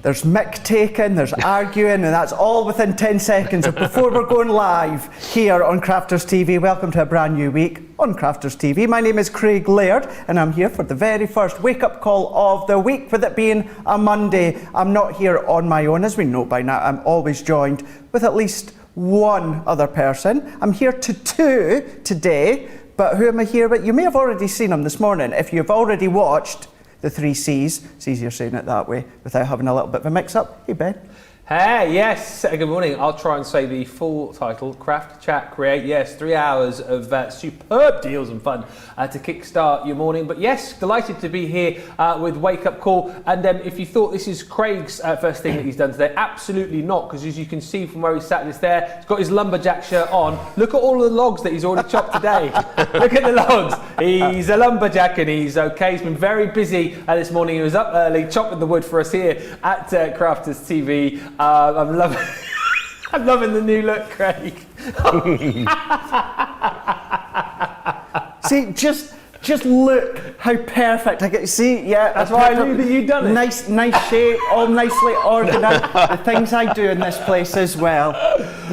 there's mick taking, there's arguing, and that's all within 10 seconds of before we're going live here on Crafters TV. Welcome to a brand new week on Crafters TV. My name is Craig Laird, and I'm here for the very first wake-up call of the week, with it being a Monday. I'm not here on my own, as we know by now. I'm always joined with at least one other person. I'm here to two today, but who am I here with? You may have already seen him this morning. If you've already watched the 3 C's, it's easier saying it that way without having a little bit of a mix-up. Hey, Ben. Hey, yes, good morning. I'll try and say the full title, Craft, Chat, Create. Yes, 3 hours of superb deals and fun to kickstart your morning. But yes, delighted to be here with Wake Up Call. And if you thought this is Craig's first thing that he's done today, absolutely not, because as you can see from where he sat this there, he's got his lumberjack shirt on. Look at all the logs that he's already chopped today. Look at the logs. He's a lumberjack and he's okay. He's been very busy this morning. He was up early chopping the wood for us here at Crafters TV. I'm loving the new look, Craig. See, just look how perfect I get to see. Yeah, that's why I knew that you'd done it. Nice shape, all nicely organised. The things I do in this place as well.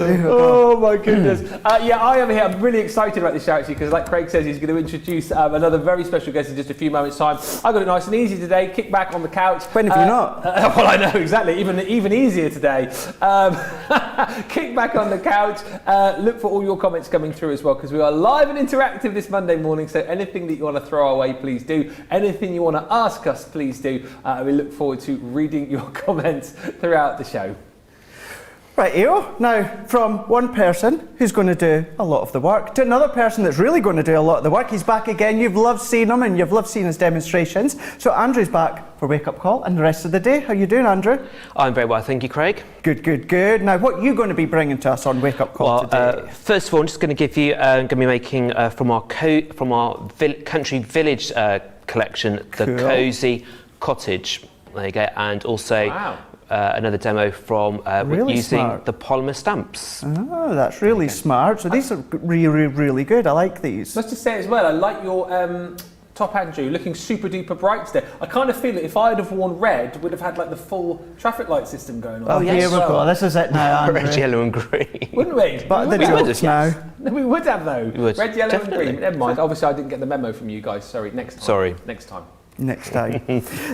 Oh my goodness. Yeah, I am here. I'm really excited about this show actually, because like Craig says, he's going to introduce another very special guest in just a few moments' time. I got it nice and easy today. Kick back on the couch. When have you not? Well, I know exactly. Even easier today. Kick back on the couch. Look for all your comments coming through as well, because we are live and interactive this Monday morning. So anything that you want to throw our way, please do. Anything you want to ask us, please do. We look forward to reading your comments throughout the show. Right, Eo. Now, from one person who's going to do a lot of the work to another person that's really going to do a lot of the work. He's back again. You've loved seeing him and you've loved seeing his demonstrations. So Andrew's back for Wake Up Call and the rest of the day. How are you doing, Andrew? I'm very well, thank you, Craig. Good. Now, what are you going to be bringing to us on Wake Up Call today? First of all, I'm just going to give you, going to be making from our country village collection, the Cool. Cosy Cottage. There you go, and also. Wow. Another demo from Really using smart. the polymer stamps. Oh, that's really smart. So these are really good. I like these. Let's just say as well, I like your top, Andrew, looking super duper bright today. I kind of feel that if I'd have worn red, we'd have had like the full traffic light system going on. Oh, yes. here we go. This is it now, Andrew. Red, yellow and green. Wouldn't we? But the jokes now. No, we would have though. We would. Red, yellow Definitely. and green. Never mind. Obviously, I didn't get the memo from you guys. Sorry. Next time. Sorry. Next time. Next time.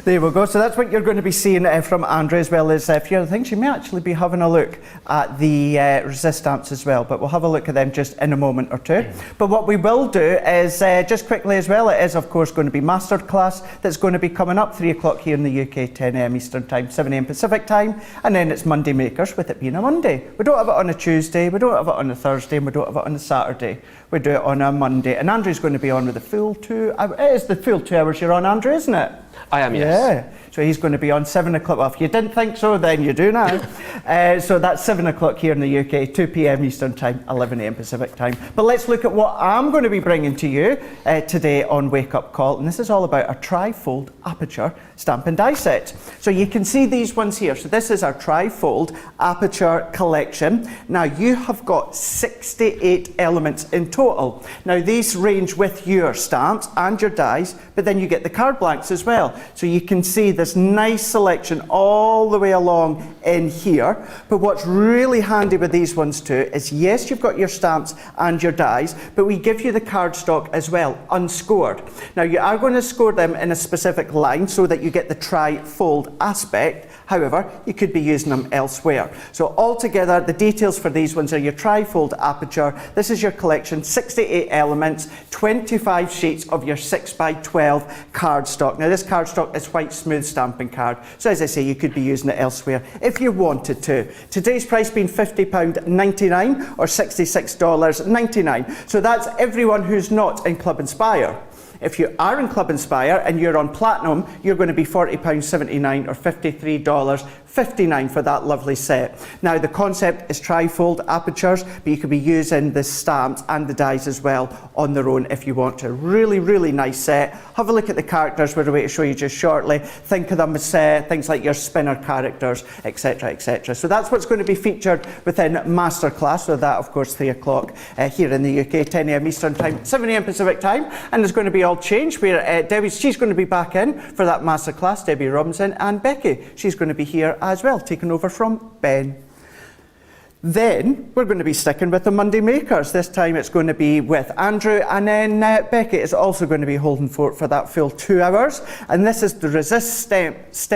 There we go. So that's what you're going to be seeing from Andrew, as well as a few other things. You may actually be having a look at the resist stamps as well, but we'll have a look at them just in a moment or two. But what we will do is, just quickly as well, it is of course going to be masterclass that's going to be coming up 3 o'clock here in the UK, 10 a.m. Eastern Time, 7 a.m. Pacific Time, and then it's Monday Makers, with it being a Monday. We don't have it on a Tuesday, we don't have it on a Thursday, and we don't have it on a Saturday. We do it on a Monday, and Andrew's going to be on with the full 2 hours. It is the full 2 hours you're on, Andrew, isn't it? I am, yes. Yeah, so he's going to be on 7 o'clock. Well, if you didn't think so, then you do now. So that's 7 o'clock here in the UK, 2 p.m. Eastern Time, 11 a.m. Pacific Time. But let's look at what I'm going to be bringing to you today on Wake Up Call. And this is all about our Trifold aperture stamp and die set. So you can see these ones here. So this is our Trifold aperture collection. Now you have got 68 elements in total. Now these range with your stamps and your dies, but then you get the card blanks as well. So you can see this nice selection all the way along in here. But what's really handy with these ones too is, yes, you've got your stamps and your dies, but we give you the cardstock as well, unscored. Now you are going to score them in a specific line so that you get the tri-fold aspect. However, you could be using them elsewhere. So altogether, the details for these ones are your Trifold aperture. This is your collection, 68 elements, 25 sheets of your 6x12 cardstock. Now this cardstock is white smooth stamping card. So as I say, you could be using it elsewhere if you wanted to. Today's price being £50.99 or $66.99. So that's everyone who's not in Club Inspire. If you are in Club Inspire and you're on Platinum, you're going to be £40.79 or $53.59 for that lovely set. Now the concept is Trifold apertures, but you could be using the stamps and the dies as well on their own if you want to. Really nice set. Have a look at the characters we're going to show you just shortly. Think of them as things like your spinner characters, etc, etc. So that's what's going to be featured within Masterclass. So that, of course, 3 o'clock here in the UK, 10 a.m. Eastern Time, 7 a.m. Pacific Time, and there's going to be all change where she's going to be back in for that Masterclass, Debbie Robinson, and Becky, she's going to be here as well, taken over from Ben. Then we're going to be sticking with the Monday makers. This time it's going to be with Andrew, and then Becky is also going to be holding fort for that full 2 hours. And this is the Resist Stamps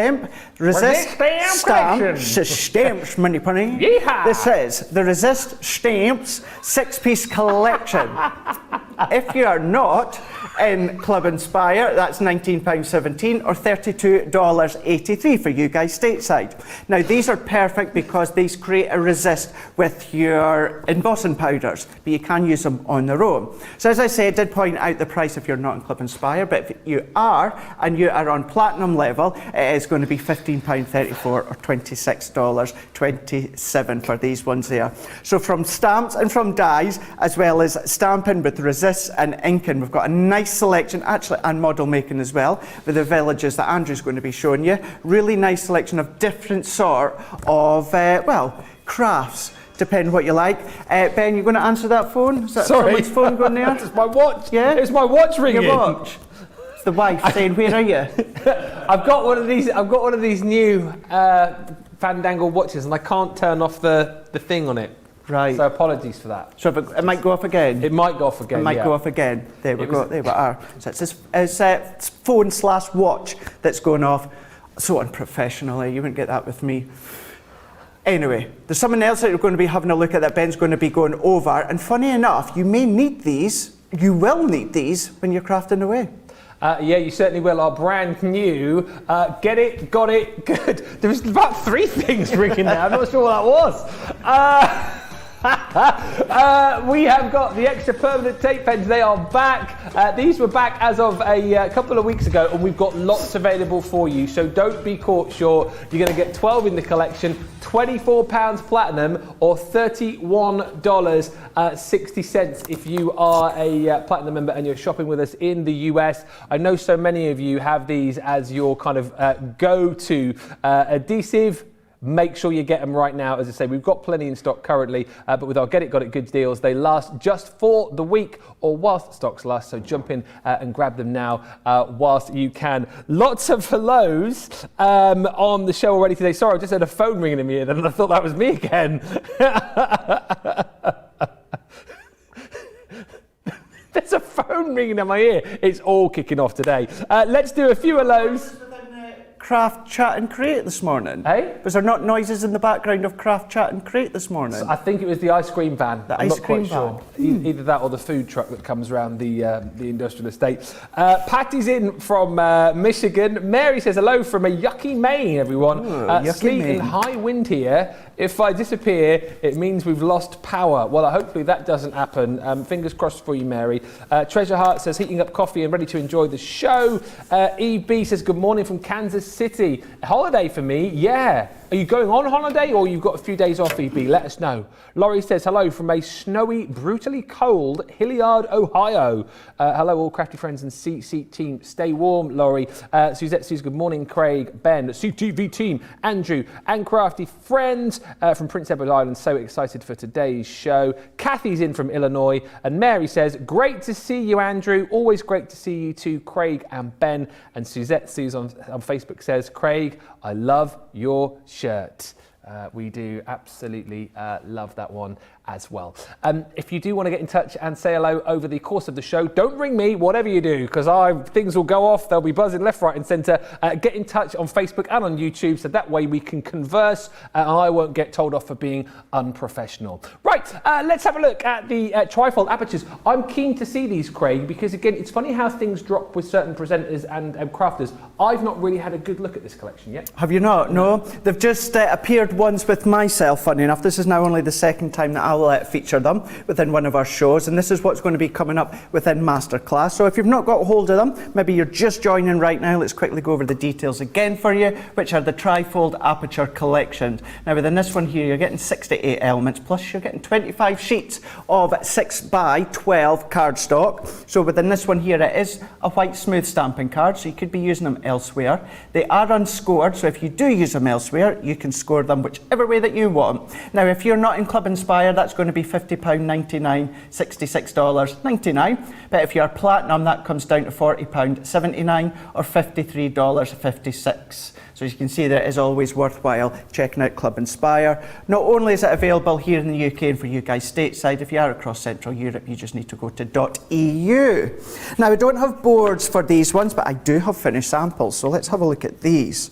money punny. Yeehaw! This is the Resist Stamps 6-piece collection. If you are not in Club Inspire, that's £19.17 or $32.83 for you guys stateside. Now these are perfect because these create a resist with your embossing powders, but you can use them on their own. So as I said, I did point out the price if you're not in Club Inspire, but if you are and you are on platinum level, it is going to be £15.34 or $26.27 for these ones there. So from stamps and from dies, as well as stamping with resists and inking, we've got a nice selection, actually, and model making as well, with the villages that Andrew's going to be showing you. Really nice selection of different sort of, crafts, depending what you like. Ben, you're going to answer that phone? Is that someone's phone going there? It's my watch. Yeah? It's my watch ringing. Your watch? It's the wife saying, where are you? I've got one of these new Fandangle watches, and I can't turn off the thing on it. Right. So apologies for that. So it might go off again? It might go off again, It might go off again. There we go. There we are. So it's this phone/watch that's going off. So unprofessionally. You wouldn't get that with me. Anyway, there's someone else that you're going to be having a look at that Ben's going to be going over. And funny enough, you may need these. You will need these when you're crafting away. Yeah, you certainly will. Our brand new, get it, got it, good. There was about 3 things ringing there. I'm not sure what that was. We have got the extra permanent tape pens. They are back. These were back as of a couple of weeks ago, and we've got lots available for you. So don't be caught short. You're going to get 12 in the collection, £24 platinum, or $31.60 if you are a platinum member and you're shopping with us in the US. I know so many of you have these as your kind of go-to adhesive. Make sure you get them right now. As I say, we've got plenty in stock currently, but with our Get It Got It Goods deals, they last just for the week or whilst stocks last. So jump in and grab them now whilst you can. Lots of hellos on the show already today. Sorry, I just had a phone ringing in my ear and I thought that was me again. There's a phone ringing in my ear. It's all kicking off today. Let's do a few hellos. Craft, Chat and Create this morning? Hey? Was there not noises in the background of Craft, Chat and Create this morning? I think it was the ice cream van. The I'm ice not cream quite sure. van. Either that or the food truck that comes around the industrial estate. Patty's in from Michigan. Mary says hello from a yucky Maine, everyone. Yucky Sleet Maine. and high wind here. If I disappear, it means we've lost power. Well, hopefully that doesn't happen. Fingers crossed for you, Mary. Treasure Heart says heating up coffee and ready to enjoy the show. EB says good morning from Kansas City. A holiday for me, yeah. Are you going on holiday or you've got a few days off, EB? Let us know. Laurie says hello from a snowy, brutally cold Hilliard, Ohio. Hello, all crafty friends and CC team. Stay warm, Laurie. Suzette says good morning, Craig, Ben, CTV team, Andrew, and crafty friends from Prince Edward Island. So excited for today's show. Kathy's in from Illinois. And Mary says, great to see you, Andrew. Always great to see you too, Craig and Ben. And Suzette sees on Facebook says, Craig, I love your shirt. We do absolutely love that one as well. If you do want to get in touch and say hello over the course of the show, don't ring me, whatever you do, because things will go off. They'll be buzzing left, right and centre. Get in touch on Facebook and on YouTube, so that way we can converse and I won't get told off for being unprofessional. Right, let's have a look at the Trifold apertures. I'm keen to see these, Craig, because again, it's funny how things drop with certain presenters and crafters. I've not really had a good look at this collection yet. Have you not? No. They've just appeared once with myself, funny enough. This is now only the second time that I'll feature them within one of our shows, and this is what's going to be coming up within Masterclass. So if you've not got hold of them, maybe you're just joining right now, let's quickly go over the details again for you, which are the Trifold Aperture Collection. Now within this one here, you're getting 68 elements, plus you're getting 25 sheets of 6x12 cardstock. So within this one here, it is a white smooth stamping card, so you could be using them elsewhere. They are unscored, so if you do use them elsewhere, you can score them them whichever way that you want. Now, if you're not in Club Inspire, that's going to be £50.99, $66.99. But if you're Platinum, that comes down to £40.79 or $53.56. So as you can see, that is always worthwhile checking out Club Inspire. Not only is it available here in the UK and for you guys stateside, if you are across Central Europe, you just need to go to .eu. Now, I don't have boards for these ones, but I do have finished samples. So let's have a look at these.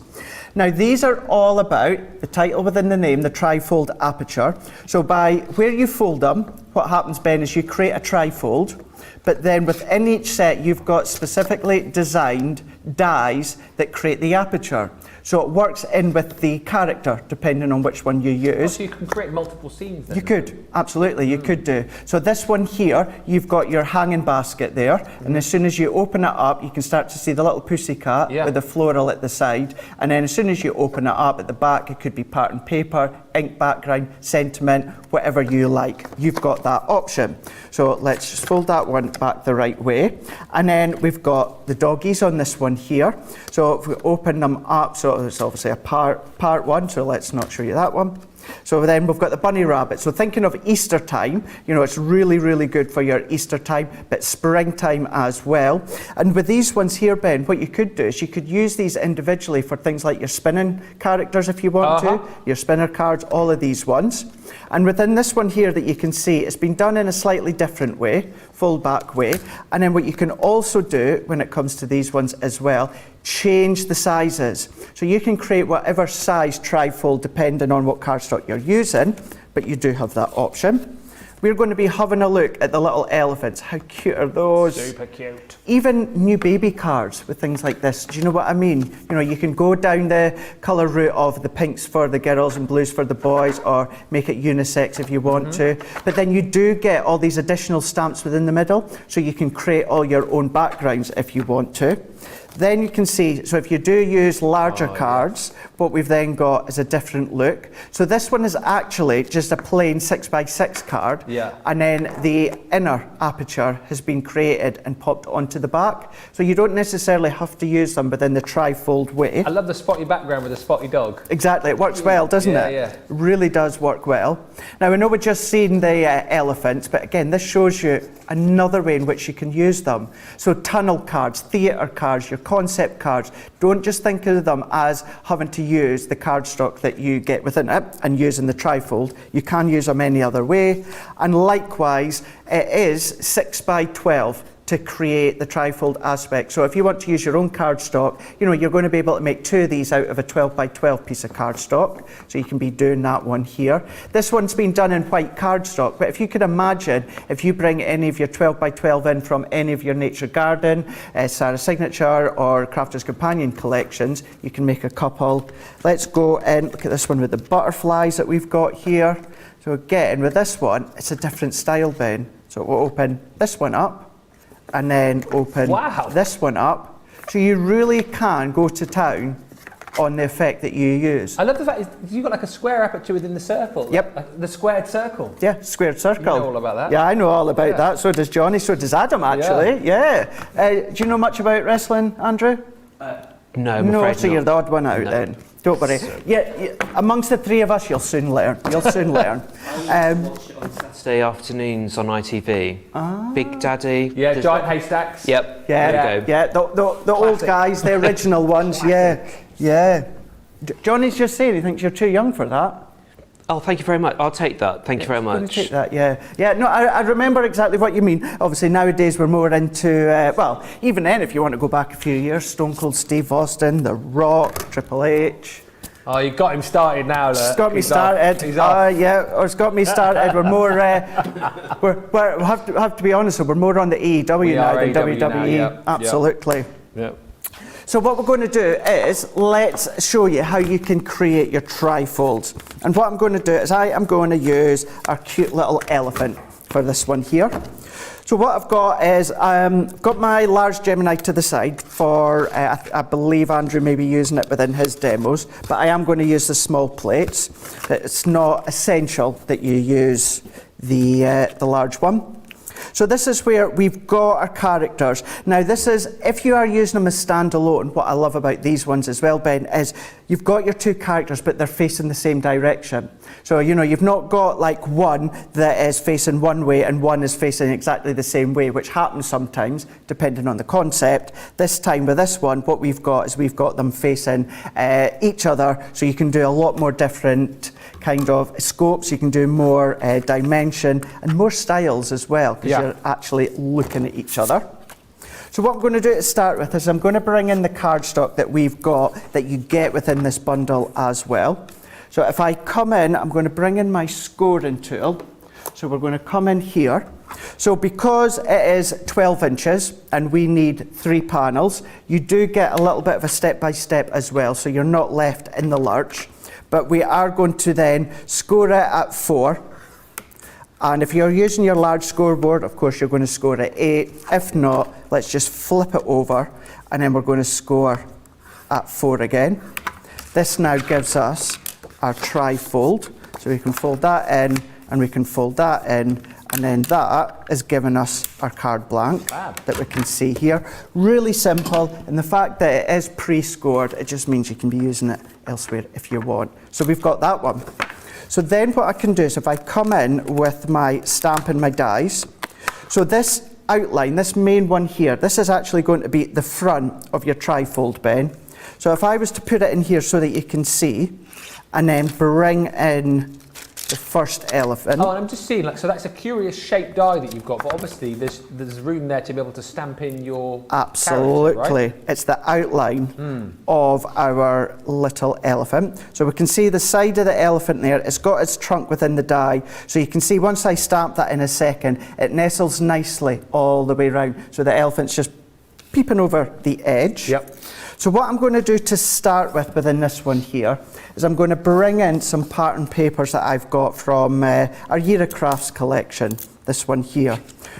Now, these are all about the title within the name, the Trifold aperture. So by where you fold them, what happens, Ben, is you create a trifold, but then within each set, you've got specifically designed dies that create the aperture. So it works in with the character, depending on which one you use. So you can create multiple scenes then? You could, absolutely, you could do. So this one here, you've got your hanging basket there, and as soon as you open it up, you can start to see the little pussycat with the floral at the side, and then as soon as you open it up at the back, it could be pattern paper, ink background, sentiment, whatever you like. You've got that option. So let's just fold that one back the right way. And then we've got the doggies on this one here. So if we open them up, so it's obviously a part one, so let's not show you that one. So then we've got the bunny rabbit. So thinking of Easter time, you know, it's really, really good for your Easter time, but springtime as well. And with these ones here, Ben, what you could do is you could use these individually for things like your spinning characters if you want to, your spinner cards, all of these ones. And within this one here that you can see, it's been done in a slightly different way, fold back way. And then what you can also do when it comes to these ones as well, change the sizes. So you can create whatever size trifold depending on what cardstock you're using, but you do have that option. We're going to be having a look at the little elephants. How cute are those? Super cute. Even new baby cards with things like this. Do you know what I mean? You know, you can go down the colour route of the pinks for the girls and blues for the boys, or make it unisex if you want to. But then you do get all these additional stamps within the middle, so you can create all your own backgrounds if you want to. Then you can see, so if you do use larger cards, what we've then got is a different look. So this one is actually just a plain 6x6 card, and then the inner aperture has been created and popped onto the back. So you don't necessarily have to use them within the trifold way. I love the spotty background with the spotty dog. Exactly, it works well, doesn't it? Yeah. It really does work well. Now, we know we're just seeing the elephants, but again, this shows you another way in which you can use them. So tunnel cards, theatre cards, your concept cards, don't just think of them as having to use the cardstock that you get within it and using the trifold. You can use them any other way. And likewise, it is 6x12 to create the trifold aspect. So if you want to use your own cardstock, you know, you're going to be able to make two of these out of a 12x12 piece of cardstock. So you can be doing that one here. This one's been done in white cardstock, but if you could imagine, if you bring any of your 12x12 in from any of your Nature Garden, Sarah Signature or Crafter's Companion collections, you can make a couple. Let's go and look at this one with the butterflies that we've got here. So again, with this one, it's a different style, Ben. So we'll open this one up, and then open this one up. So you really can go to town on the effect that you use. I love the fact you've got like a square aperture within the circle. Yep. Like the squared circle. Yeah, squared circle. You know all about that. Yeah, I know all about that. So does Johnny, so does Adam actually. Yeah. Do you know much about wrestling, Andrew? No, I'm no, afraid so not. you're the odd one out then. Don't worry. Yeah, amongst the three of us, you'll soon learn. You'll soon learn. Watch it on Saturday afternoons on ITV. Big Daddy. Yeah, Giant Haystacks. Yep. Yeah, there we go. yeah. The old guys, the original ones. Yeah. Johnny's just saying he thinks you're too young for that. Oh, thank you very much. I'll take that. Thank you very much. Take that, yeah. No, I remember exactly what you mean. Obviously, nowadays we're more into, well, even then, if you want to go back a few years, Stone Cold Steve Austin, The Rock, Triple H. Oh, you got him started now, look. It's got me started. He's off. It's got me started. We're more, we have to be honest, we're more on the AEW now than WWE. Now, Absolutely. Yep. So what we're going to do is, let's show you how you can create your trifolds. And what I'm going to do is I am going to use our cute little elephant for this one here. So what I've got is, I've got my large Gemini to the side for, I believe Andrew may be using it within his demos, but I am going to use the small plates. It's not essential that you use the large one. So this is where we've got our characters. Now this is, if you are using them as standalone, what I love about these ones as well, Ben, is you've got your two characters, but they're facing the same direction. So, you know, you've not got like one that is facing one way and one is facing exactly the same way, which happens sometimes, depending on the concept. This time with this one, what we've got is we've got them facing each other, so you can do a lot more different kind of scopes, you can do more dimension and more styles as well, because you're actually looking at each other. So what I'm going to do to start with is I'm going to bring in the cardstock that we've got that you get within this bundle as well. So if I come in, I'm going to bring in my scoring tool. So we're going to come in here. So because it is 12 inches and we need 3 panels, you do get a little bit of a step-by-step as well, so you're not left in the lurch. But we are going to then score it at 4. And if you're using your large scoreboard, of course you're going to score at 8. If not, let's just flip it over and then we're going to score at 4 again. This now gives us our trifold. So we can fold that in and we can fold that in, and then that is giving us our card blank that we can see here. Really simple, and the fact that it is pre-scored, it just means you can be using it elsewhere if you want. So we've got that one. So then what I can do is if I come in with my stamp and my dies, so this outline, this main one here, this is actually going to be the front of your trifold, Ben. So if I was to put it in here so that you can see, and then bring in the first elephant. Oh, and I'm just seeing, like, so that's a curious shaped die that you've got, but obviously there's room there to be able to stamp in your Absolutely. Right? It's the outline of our little elephant. So we can see the side of the elephant there. It's got its trunk within the die. So you can see once I stamp that in a second, it nestles nicely all the way around. So the elephant's just peeping over the edge. Yep. So what I'm going to do to start with within this one here is I'm going to bring in some pattern papers that I've got from our Year of Crafts collection, this one here.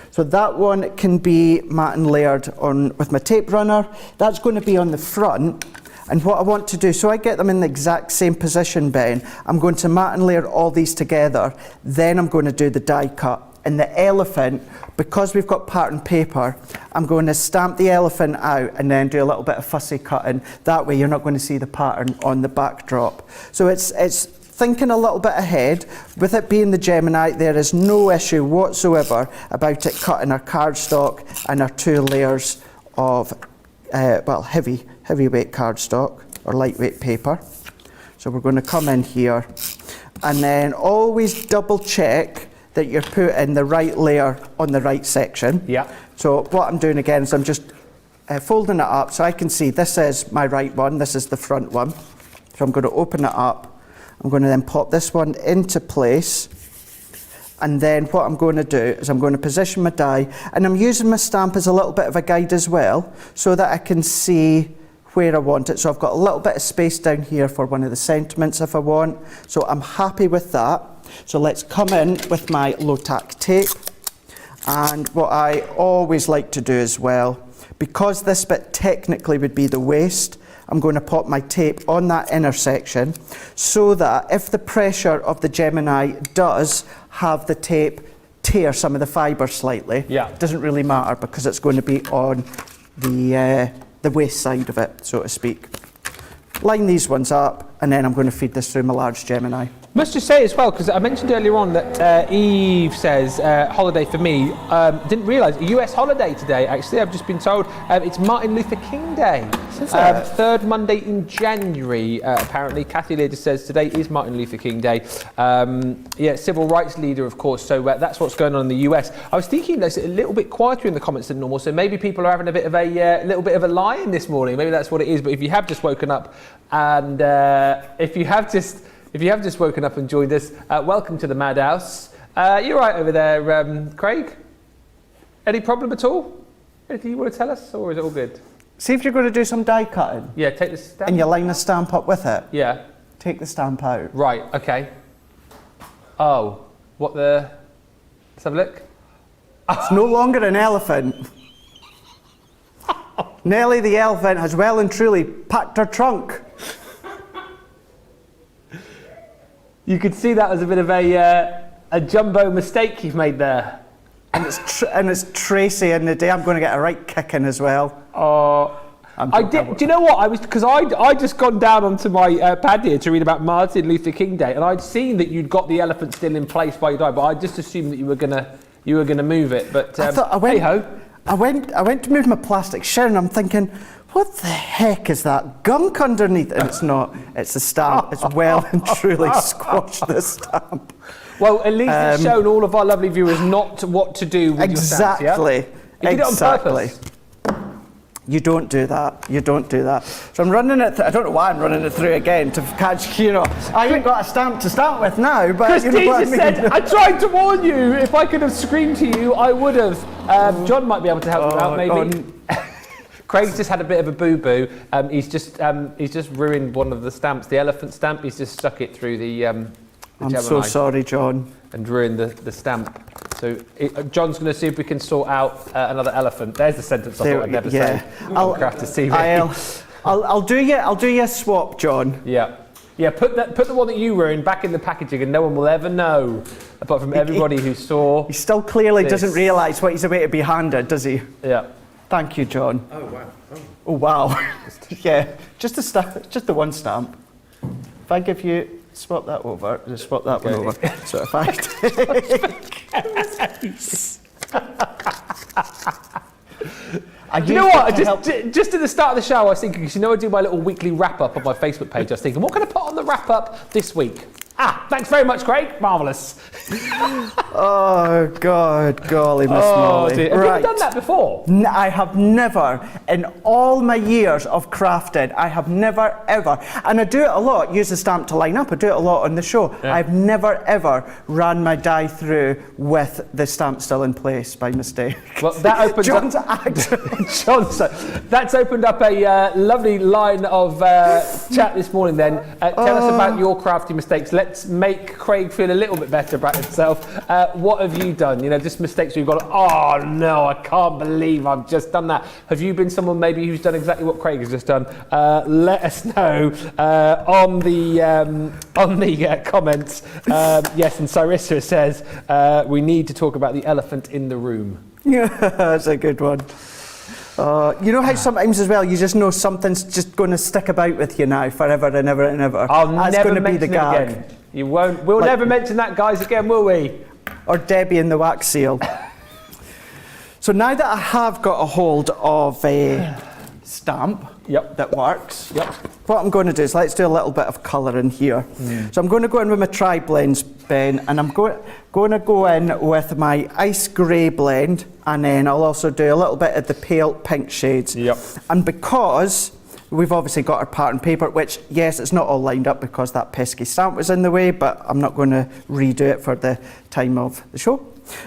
So that one can be matte and layered on with my tape runner. That's going to be on the front. And what I want to do, so I get them in the exact same position, Ben, I'm going to matte and layer all these together, then I'm going to do the die cut. And the elephant, because we've got pattern paper, I'm going to stamp the elephant out and then do a little bit of fussy cutting. That way you're not going to see the pattern on the backdrop. So it's thinking a little bit ahead. With it being the Gemini, there is no issue whatsoever about it cutting our cardstock and our 2 layers of heavyweight cardstock or lightweight paper. So we're going to come in here and then always double check that you're putting the right layer on the right section. Yeah. So what I'm doing again is I'm just folding it up so I can see this is my right one, this is the front one. So I'm going to open it up. I'm going to then pop this one into place. And then what I'm going to do is I'm going to position my die, and I'm using my stamp as a little bit of a guide as well so that I can see where I want it. So I've got a little bit of space down here for one of the sentiments if I want. So I'm happy with that. So let's come in with my low tack tape, and what I always like to do as well, because this bit technically would be the waist, I'm going to pop my tape on that intersection so that if the pressure of the Gemini does have the tape tear some of the fibre slightly, it doesn't really matter because it's going to be on the waist side of it, so to speak. Line these ones up, and then I'm going to feed this through my large Gemini. Must just say as well, because I mentioned earlier on that Eve says holiday for me. Didn't realise US holiday today. Actually, I've just been told it's Martin Luther King Day. Third Monday in January. Apparently, Kathy Laird says today is Martin Luther King Day. Civil rights leader, of course. So that's what's going on in the US. I was thinking there's a little bit quieter in the comments than normal. So maybe people are having a bit of a little bit of a lie-in this morning. Maybe that's what it is. But if you have just woken up and if you have just woken up and joined us, welcome to the Madhouse. You're right over there, Craig. Any problem at all? Anything you want to tell us, or is it all good? See if you're going to do some die cutting. Yeah, take the stamp. And you line the stamp up with it. Yeah. Take the stamp out. Right, okay. Oh, let's have a look. It's no longer an elephant. Nellie the elephant has well and truly packed her trunk. You could see that as a bit of a jumbo mistake you've made there. and it's Tracy in the day. I'm going to get a right kicking as well. I did. Do you know what? Because I just gone down onto my pad here to read about Martin Luther King Day, and I'd seen that you'd got the elephant still in place by your dive, but I just assumed that you were gonna move it. But hey ho. I went to move my plastic shed, and I'm thinking, what the heck is that gunk underneath? And it's not. It's a stamp. It's well and truly squashed the stamp. Well, at least it's shown all of our lovely viewers not what to do with your stamps. Exactly. You did it on purpose. You don't do that. You don't do that. So I'm running it. I don't know why I'm running it through again to catch. I ain't got a stamp to start with now. But Christine just said, I tried to warn you. If I could have screamed to you, I would have. John might be able to help you out, maybe. Craig's just had a bit of a boo-boo. He's just ruined one of the stamps, the elephant stamp. He's just stuck it through the I'm so sorry, John. And ruined the stamp. So John's going to see if we can sort out another elephant. There's the sentence I thought I'd never say. I'll have to see. I'll do you a swap, John. Yeah. Put the one that you ruined back in the packaging, and no one will ever know, apart from everybody who saw. He still clearly doesn't realise what he's about to be handed, does he? Yeah. Thank you, John. Oh wow. Oh wow. Yeah. Just the one stamp. If I give you. Swap that over. Just swap that one over. So if I you know what? Just at the start of the show, I was thinking, because I do my little weekly wrap up on my Facebook page. I was thinking, what can I put on the wrap up this week? Thanks very much, Craig. Marvellous. Oh, God, golly, Miss Molly. Dear. Have you ever done that before? I have never, in all my years of crafting, I have never, ever, and I do it a lot, use the stamp to line up, I do it a lot on the show. Yeah. I've never, ever ran my die through with the stamp still in place by mistake. Well, that opens John's that's opened up a lovely line of chat this morning then. Tell us about your crafty mistakes. Let's make Craig feel a little bit better about himself. What have you done? Just mistakes where you've gone, oh no, I can't believe I've just done that. Have you been someone maybe who's done exactly what Craig has just done? Let us know on the comments. Yes, and Cyrissa says, we need to talk about the elephant in the room. Yeah, that's a good one. You know how sometimes as well you just know something's just going to stick about with you now forever and ever and ever. That's never going to be the gag. Again. You won't. We'll never mention that, guys, again, will we? Or Debbie and the wax seal. So now that I have got a hold of a stamp that works, what I'm going to do is let's do a little bit of colour in here. So I'm going to go in with my tri-blends pen, and I'm going to go in with my ice grey blend, and then I'll also do a little bit of the pale pink shades. And because we've obviously got our pattern paper, which, yes, it's not all lined up because that pesky stamp was in the way, but I'm not going to redo it for the time of the show.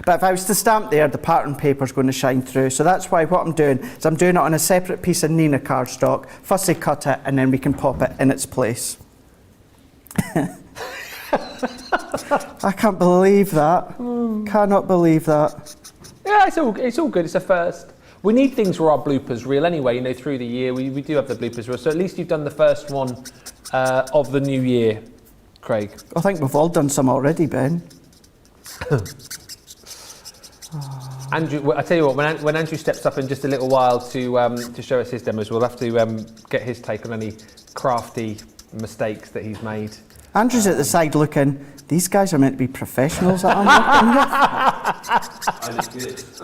But if I was to stamp there, the pattern paper is going to shine through. So that's why what I'm doing is I'm doing it on a separate piece of Nina cardstock, fussy cut it, and then we can pop it in its place. I can't believe that. Cannot believe that. Yeah, it's all good. It's a first. We need things for our bloopers reel anyway, through the year. We do have the bloopers reel. So at least you've done the first one of the new year, Craig. I think we've all done some already, Ben. Andrew, I tell you what, when Andrew steps up in just a little while to show us his demos, we'll have to get his take on any crafty mistakes that he's made. Andrew's at the side looking, these guys are meant to be professionals that I'm working with.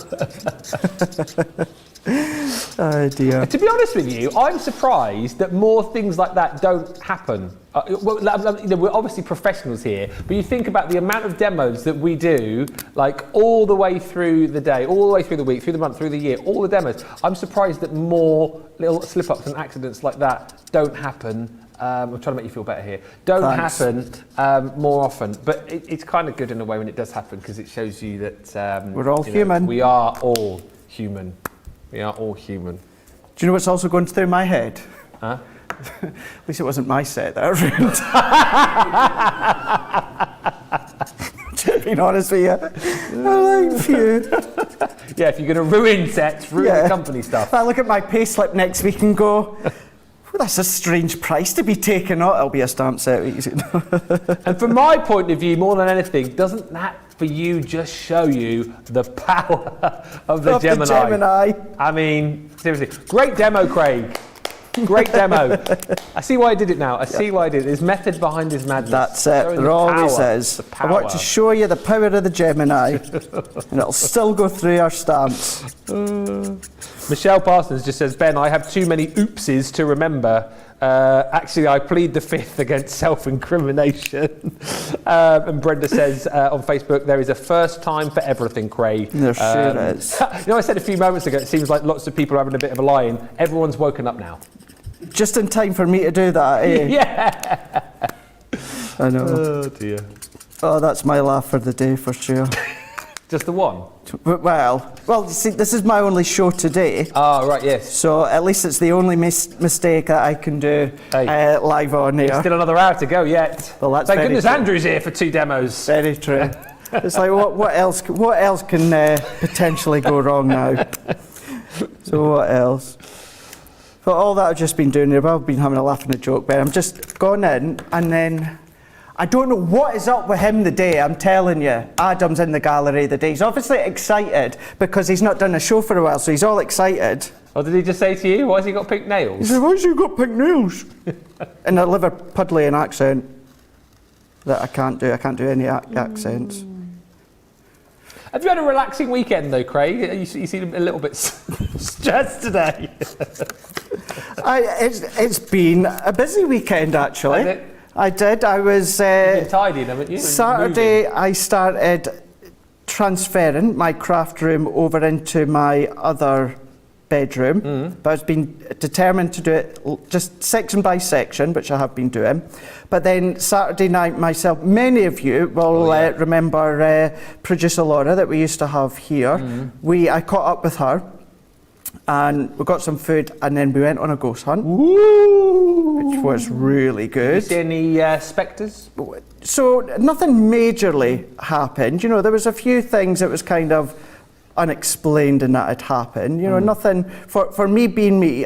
Oh dear. To be honest with you, I'm surprised that more things like that don't happen. We're obviously professionals here, but you think about the amount of demos that we do, like all the way through the day, all the way through the week, through the month, through the year, all the demos. I'm surprised that more little slip-ups and accidents like that don't happen. I'm trying to make you feel better here. Don't happen more often, but it's kind of good in a way when it does happen, because it shows you that we're all human. We are all human. We are all human. Do you know what's also going through my head? Huh? At least it wasn't my set that I ruined. Just being honest with you. I like you. Yeah, if you're going to ruin sets, ruin the company stuff. If I look at my payslip next week and go, well, that's a strange price to be taken on. It'll be a stamp set. And from my point of view, more than anything, doesn't that for you just show you the power of the Gemini. I mean, seriously, great demo, Craig. Great demo. I see why I did it now. I see why I did it. There's method behind his madness. That's it. There always is. I want to show you the power of the Gemini, and it'll still go through your stamps. Michelle Parsons just says, Ben, I have too many oopses to remember. Actually, I plead the fifth against self-incrimination. And Brenda says on Facebook, there is a first time for everything, Craig. There sure is. You know, I said a few moments ago, it seems like lots of people are having a bit of a lie-in. Everyone's woken up now. Just in time for me to do that, eh? Yeah. I know. Oh, dear. Oh, that's my laugh for the day, for sure. Just the one? Well, you see, this is my only show today. Oh, right, yes. So at least it's the only mistake that I can do live on here. Still another hour to go yet. Well, that's thank goodness true. Andrew's here for 2 demos. Very true. It's like, what else can potentially go wrong now? So what else? But all that I've just been doing here, I've been having a laugh and a joke, but I'm just gone in and then I don't know what is up with him the day, I'm telling you. Adam's in the gallery the day. He's obviously excited because he's not done a show for a while, so he's all excited. What did he just say to you? Why has he got pink nails? He said, why has he got pink nails? In a Liverpudlian accent that I can't do. I can't do any accents. Have you had a relaxing weekend though, Craig? You seem a little bit stressed today. It's been a busy weekend, actually. Has it? I did. I was... You've been tidying, haven't you? Saturday, I started transferring my craft room over into my other bedroom, but I've been determined to do it just section by section, which I have been doing. But then Saturday night, myself, many of you will remember producer Laura that we used to have here. I caught up with her, and we got some food, and then we went on a ghost hunt. Woo! Which was really good. Did you see any spectres? So nothing majorly happened. You know, there was a few things that was kind of unexplained and that had happened. You know, nothing, for me being me,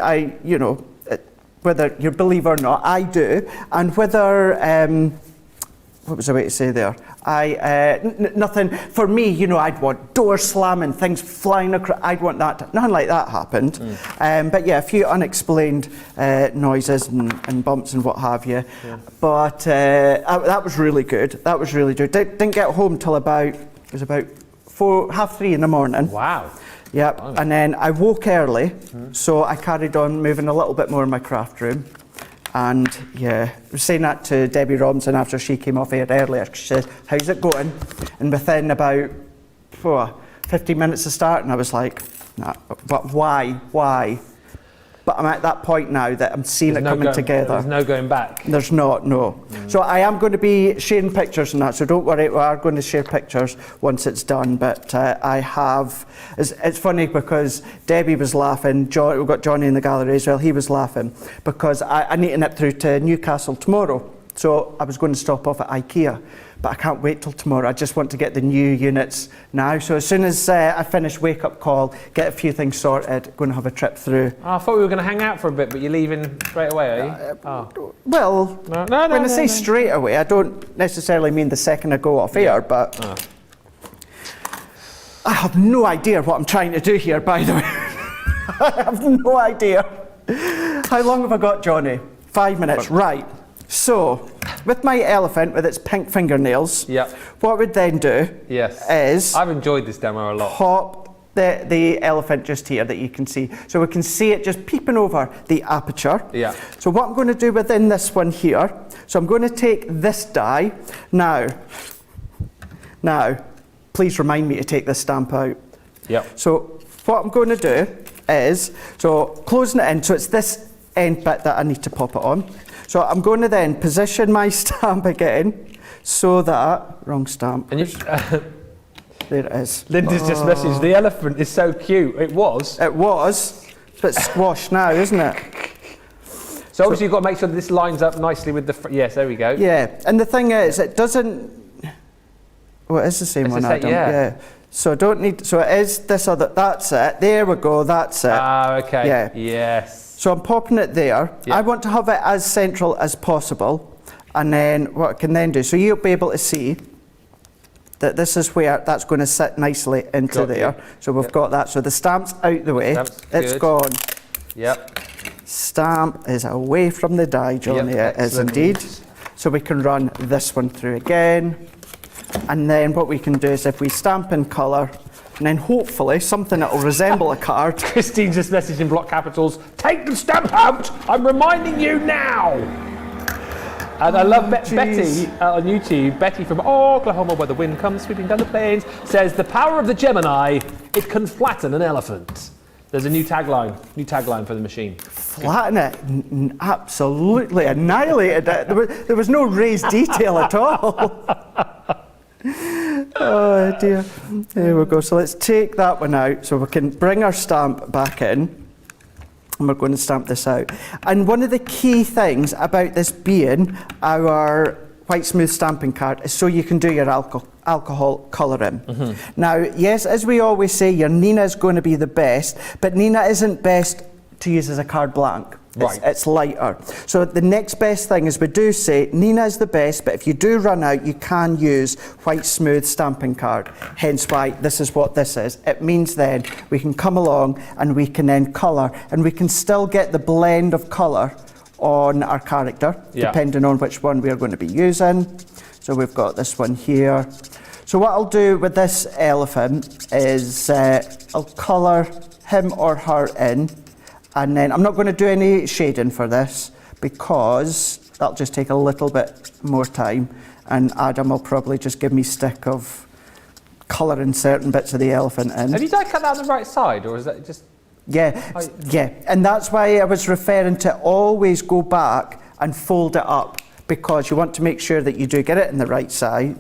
whether you believe or not, I do. And whether, what was I about to say there? Nothing, for me, you know, I'd want doors slamming, things flying across, I'd want that, nothing like that happened. But yeah, a few unexplained noises and bumps and what have you. Yeah. But that was really good, that was really good. Didn't get home till about 3:30 in the morning. Wow. Yep, wow. And then I woke early, so I carried on moving a little bit more in my craft room. And yeah, I was saying that to Debbie Robinson after she came off air earlier. She said, how's it going? And within about 15 minutes of starting, I was like, nah, but why? But I'm at that point now that I'm seeing it coming together. There's no going back. There's not, no. So I am going to be sharing pictures and that, so don't worry, we are going to share pictures once it's done. But it's funny because Debbie was laughing, we've got Johnny in the gallery as well, he was laughing because I need to nip through to Newcastle tomorrow. So I was going to stop off at IKEA, but I can't wait till tomorrow. I just want to get the new units now. So as soon as I finish Wake Up Call, get a few things sorted, going to have a trip through. Oh, I thought we were going to hang out for a bit, but you're leaving straight away, are you? Well, when I say straight away, I don't necessarily mean the second I go off air, but I have no idea what I'm trying to do here, by the way. I have no idea. How long have I got, Johnny? 5 minutes, right. So, with my elephant with its pink fingernails, what we'd then do is... I've enjoyed this demo a lot. Pop the elephant just here that you can see. So we can see it just peeping over the aperture. Yeah. So what I'm going to do within this one here, so I'm going to take this die. Now, please remind me to take this stamp out. Yeah. So what I'm going to do is, so closing it in, so it's this end bit that I need to pop it on. So I'm going to then position my stamp again so that, wrong stamp. And there it is. Linda's just messaged, the elephant is so cute. It was. It's a bit squashed now, isn't it? So obviously you've got to make sure that this lines up nicely with the, yes, there we go. Yeah, and the thing is, it doesn't, well, it is the same one, Adam. Yeah. So don't need, so it is this other, that's it. There we go, that's it. Ah, okay. Yeah. Yes. So I'm popping it there. Yeah. I want to have it as central as possible. And then what I can then do, so you'll be able to see that this is where that's going to sit nicely into there. So we've got that. So the stamp's out the way. It's gone. Yep. Stamp is away from the die, Johnny. It is indeed. So we can run this one through again. And then what we can do is if we stamp in colour, and then hopefully something that will resemble a card. Christine just messaged in block capitals, take the stamp out! I'm reminding you now! And I love Betty on YouTube, Betty from Oklahoma, where the wind comes sweeping down the plains, says, the power of the Gemini, it can flatten an elephant. There's a new tagline for the machine. Flatten it, absolutely annihilated it. There was no raised detail at all. Oh dear. There we go. So let's take that one out so we can bring our stamp back in. And we're going to stamp this out. And one of the key things about this being our white smooth stamping card is so you can do your alcohol colouring. Now, yes, as we always say, your Nina is going to be the best, but Nina isn't best to use as a card blank. It's lighter. So the next best thing is we do say Nina is the best, but if you do run out, you can use white smooth stamping card. Hence why this is what this is. It means then we can come along and we can then colour, and we can still get the blend of colour on our character, depending on which one we are going to be using. So we've got this one here. So what I'll do with this elephant is I'll colour him or her in. And then I'm not going to do any shading for this because that'll just take a little bit more time. And Adam will probably just give me stick of colouring certain bits of the elephant in. Have you die cut that on the right side, or is that just... Yeah, and that's why I was referring to always go back and fold it up, because you want to make sure that you do get it in the right side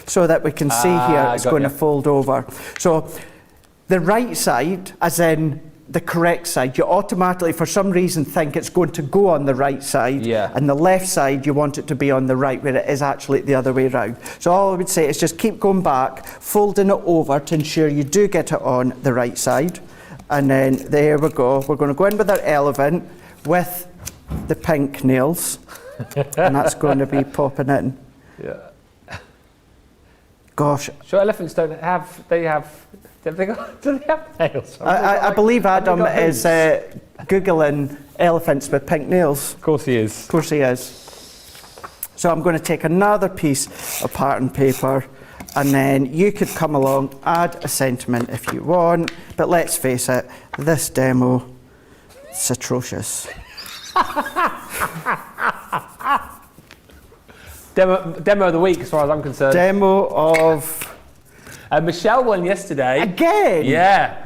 so that we can see here it's going to fold over. So the right side, as in the correct side, you automatically for some reason think it's going to go on the right side, and the left side you want it to be on the right, where it is actually the other way around. So all I would say is just keep going back, folding it over to ensure you do get it on the right side. And then there we go. We're going to go in with our elephant with the pink nails, and that's going to be popping in. Gosh. Sure, elephants don't have. Do they have nails? I believe Adam is Googling elephants with pink nails. Of course he is. Of course he is. So I'm going to take another piece of pattern paper, and then you could come along, add a sentiment if you want, but let's face it, this demo is atrocious. Demo of the week, as far as I'm concerned. Demo of... Michelle won yesterday. Again? Yeah.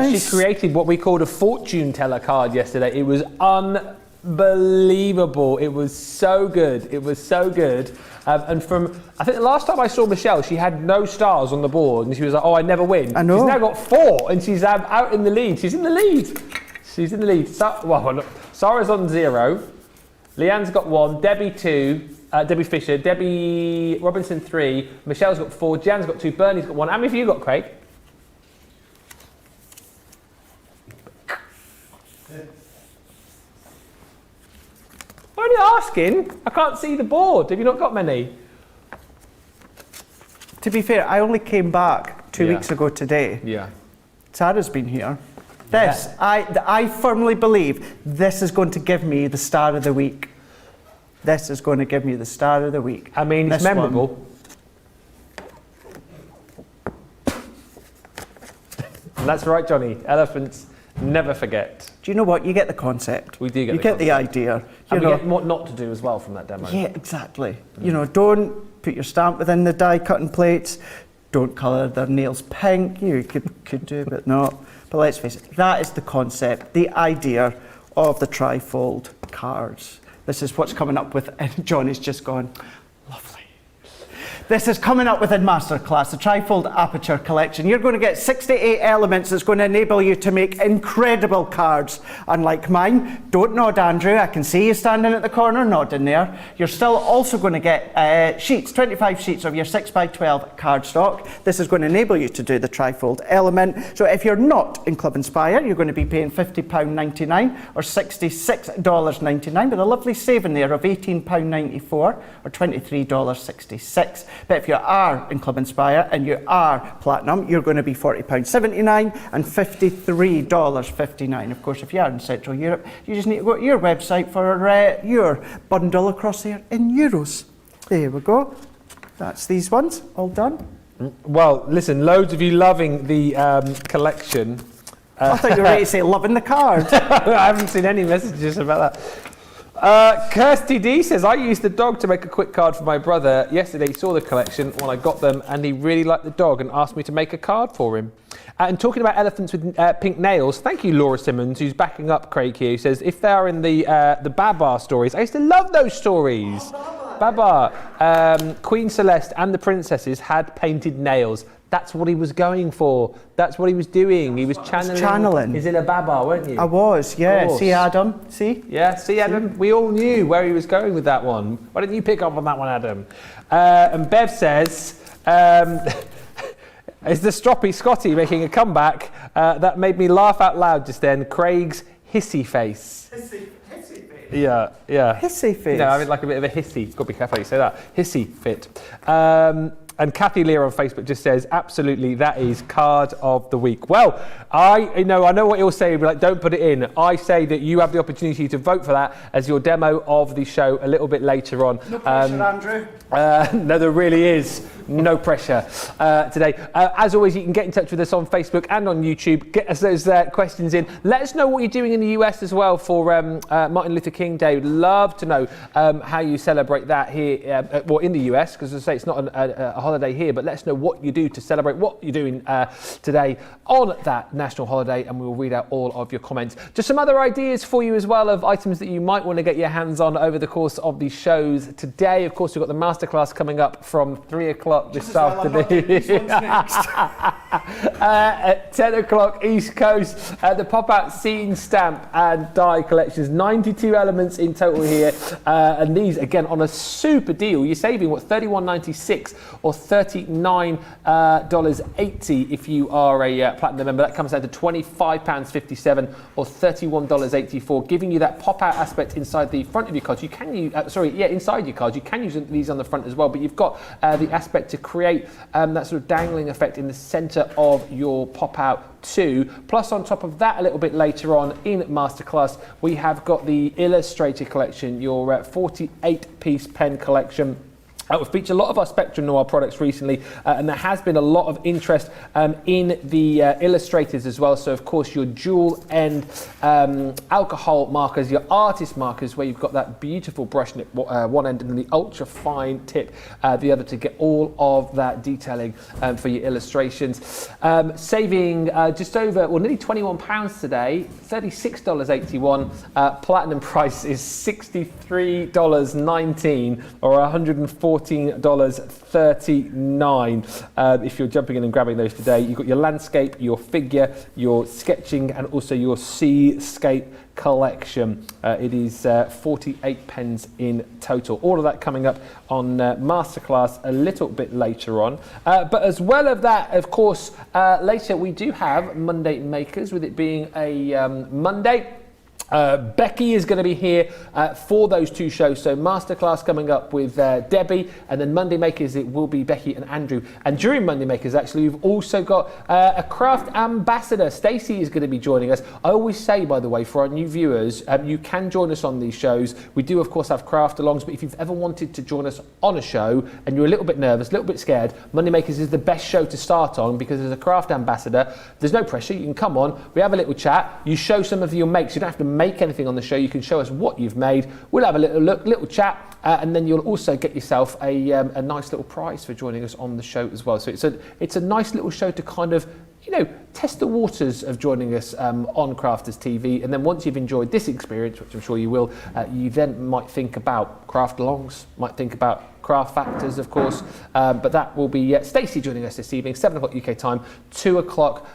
She created what we called a fortune teller card yesterday. It was unbelievable. It was so good. It was so good. And from, I think the last time I saw Michelle, she had no stars on the board, and she was like, oh, I never win. I know. She's now got 4, and she's out in the lead. She's in the lead. She's in the lead. Sarah's on 0. Leanne's got 1. Debbie 2. Debbie Fisher. Debbie Robinson 3. Michelle's got 4. Jan's got 2. Bernie's got 1. How many have you got, Craig? Why are you asking? I can't see the board. Have you not got many? To be fair, I only came back 2 weeks ago today. Yeah. Sarah's been here. This, I firmly believe this is going to give me the star of the week. This is going to give me the star of the week. I mean, it's memorable. And that's right, Johnny. Elephants never forget. Do you know what? You get the concept. We do get the concept. You get the idea. And we get what not to do as well from that demo. Yeah, exactly. You know, don't put your stamp within the die cutting plates. Don't colour their nails pink. You could do, but not. But let's face it, that is the concept, the idea of the trifold cards. This is what's coming up with, and Johnny's just gone, lovely. This is coming up within Masterclass, the Trifold Aperture Collection. You're going to get 68 elements that's going to enable you to make incredible cards, unlike mine. Don't nod, Andrew. I can see you standing at the corner nodding there. You're still also going to get sheets, 25 sheets of your 6x12 cardstock. This is going to enable you to do the trifold element. So if you're not in Club Inspire, you're going to be paying £50.99 or $66.99 with a lovely saving there of £18.94 or $23.66. But if you are in Club Inspire and you are Platinum, you're going to be £40.79 and $53.59. Of course, if you are in Central Europe, you just need to go to your website for your bundle across there in euros. There we go. That's these ones, all done. Well, listen, loads of you loving the collection. I thought you were ready to say loving the card. I haven't seen any messages about that. Kirsty D says, I used the dog to make a quick card for my brother. Yesterday he saw the collection when I got them and he really liked the dog and asked me to make a card for him. And talking about elephants with pink nails, thank you, Laura Simmons, who's backing up Craig here, who says, if they are in the Babar stories, I used to love those stories. Babar, Queen Celeste and the princesses had painted nails. That's what he was going for. That's what he was doing. He was channeling. He's in a Babar, weren't you? I was, yeah. See, Adam? See? Yeah, see, Adam? We all knew where he was going with that one. Why didn't you pick up on that one, Adam? And Bev says, is the stroppy Scotty making a comeback? That made me laugh out loud just then. Craig's hissy face. Hissy face? Yeah. Hissy face? No, I mean like a bit of a hissy. Got to be careful how you say that. Hissy fit. And Kathy Lear on Facebook just says, absolutely, that is card of the week. Well, I know what you'll say, but like, don't put it in. I say that you have the opportunity to vote for that as your demo of the show a little bit later on. No pressure, Andrew. No, there really is no pressure today. As always, you can get in touch with us on Facebook and on YouTube. Get us those questions in. Let us know what you're doing in the US as well for Martin Luther King Day. We'd love to know how you celebrate that here, well, in the US, because as I say, it's not a holiday here, but let us know what you do to celebrate what you're doing today on that national holiday, and we will read out all of your comments. Just some other ideas for you as well of items that you might want to get your hands on over the course of these shows today. Of course, we've got the masterclass coming up from 3 o'clock this afternoon. At 10 o'clock East Coast, the pop-out scene stamp and die collections, 92 elements in total here, and these again on a super deal. You're saving what, $31.96 or $39.80 if you are a platinum member. That comes down to £25.57 or $31.84, giving you that pop-out aspect inside the front of your card. You can use, inside your card. You can use these on the front as well, but you've got the aspect to create that sort of dangling effect in the centre of your pop-out too. Plus, on top of that, a little bit later on in Masterclass, we have got the Illustrator collection, your 48-piece pen collection. We've featured a lot of our Spectrum Noir products recently, and there has been a lot of interest in the illustrators as well. So, of course, your dual end alcohol markers, your artist markers, where you've got that beautiful brush nip one end and then the ultra fine tip the other to get all of that detailing for your illustrations. Saving just over, well, nearly £21 today, $36.81. Platinum price is $63.19 or $114.39. If you're jumping in and grabbing those today, you've got your landscape, your figure, your sketching, and also your seascape collection. It is 48 pens in total. All of that coming up on Masterclass a little bit later on. But as well as that, of course, later we do have Monday Makers, with it being a Monday. Becky is going to be here for those two shows. So Masterclass coming up with Debbie, and then Monday Makers, it will be Becky and Andrew. And during Monday Makers, actually, we've also got a craft ambassador. Stacey is going to be joining us. I always say, by the way, for our new viewers, you can join us on these shows. We do, of course, have craft alongs, but if you've ever wanted to join us on a show and you're a little bit nervous, a little bit scared, Monday Makers is the best show to start on, because as a craft ambassador, there's no pressure. You can come on, we have a little chat, you show some of your makes. You don't have to make anything on the show. You can show us what you've made. We'll have a little look, little chat, and then you'll also get yourself a nice little prize for joining us on the show as well. So it's a nice little show to kind of, you know, test the waters of joining us on Crafters TV. And then once you've enjoyed this experience, which I'm sure you will, you then might think about craft alongs, might think about craft factors, of course. But that will be Stacey joining us this evening, 7 o'clock UK time, 2 o'clock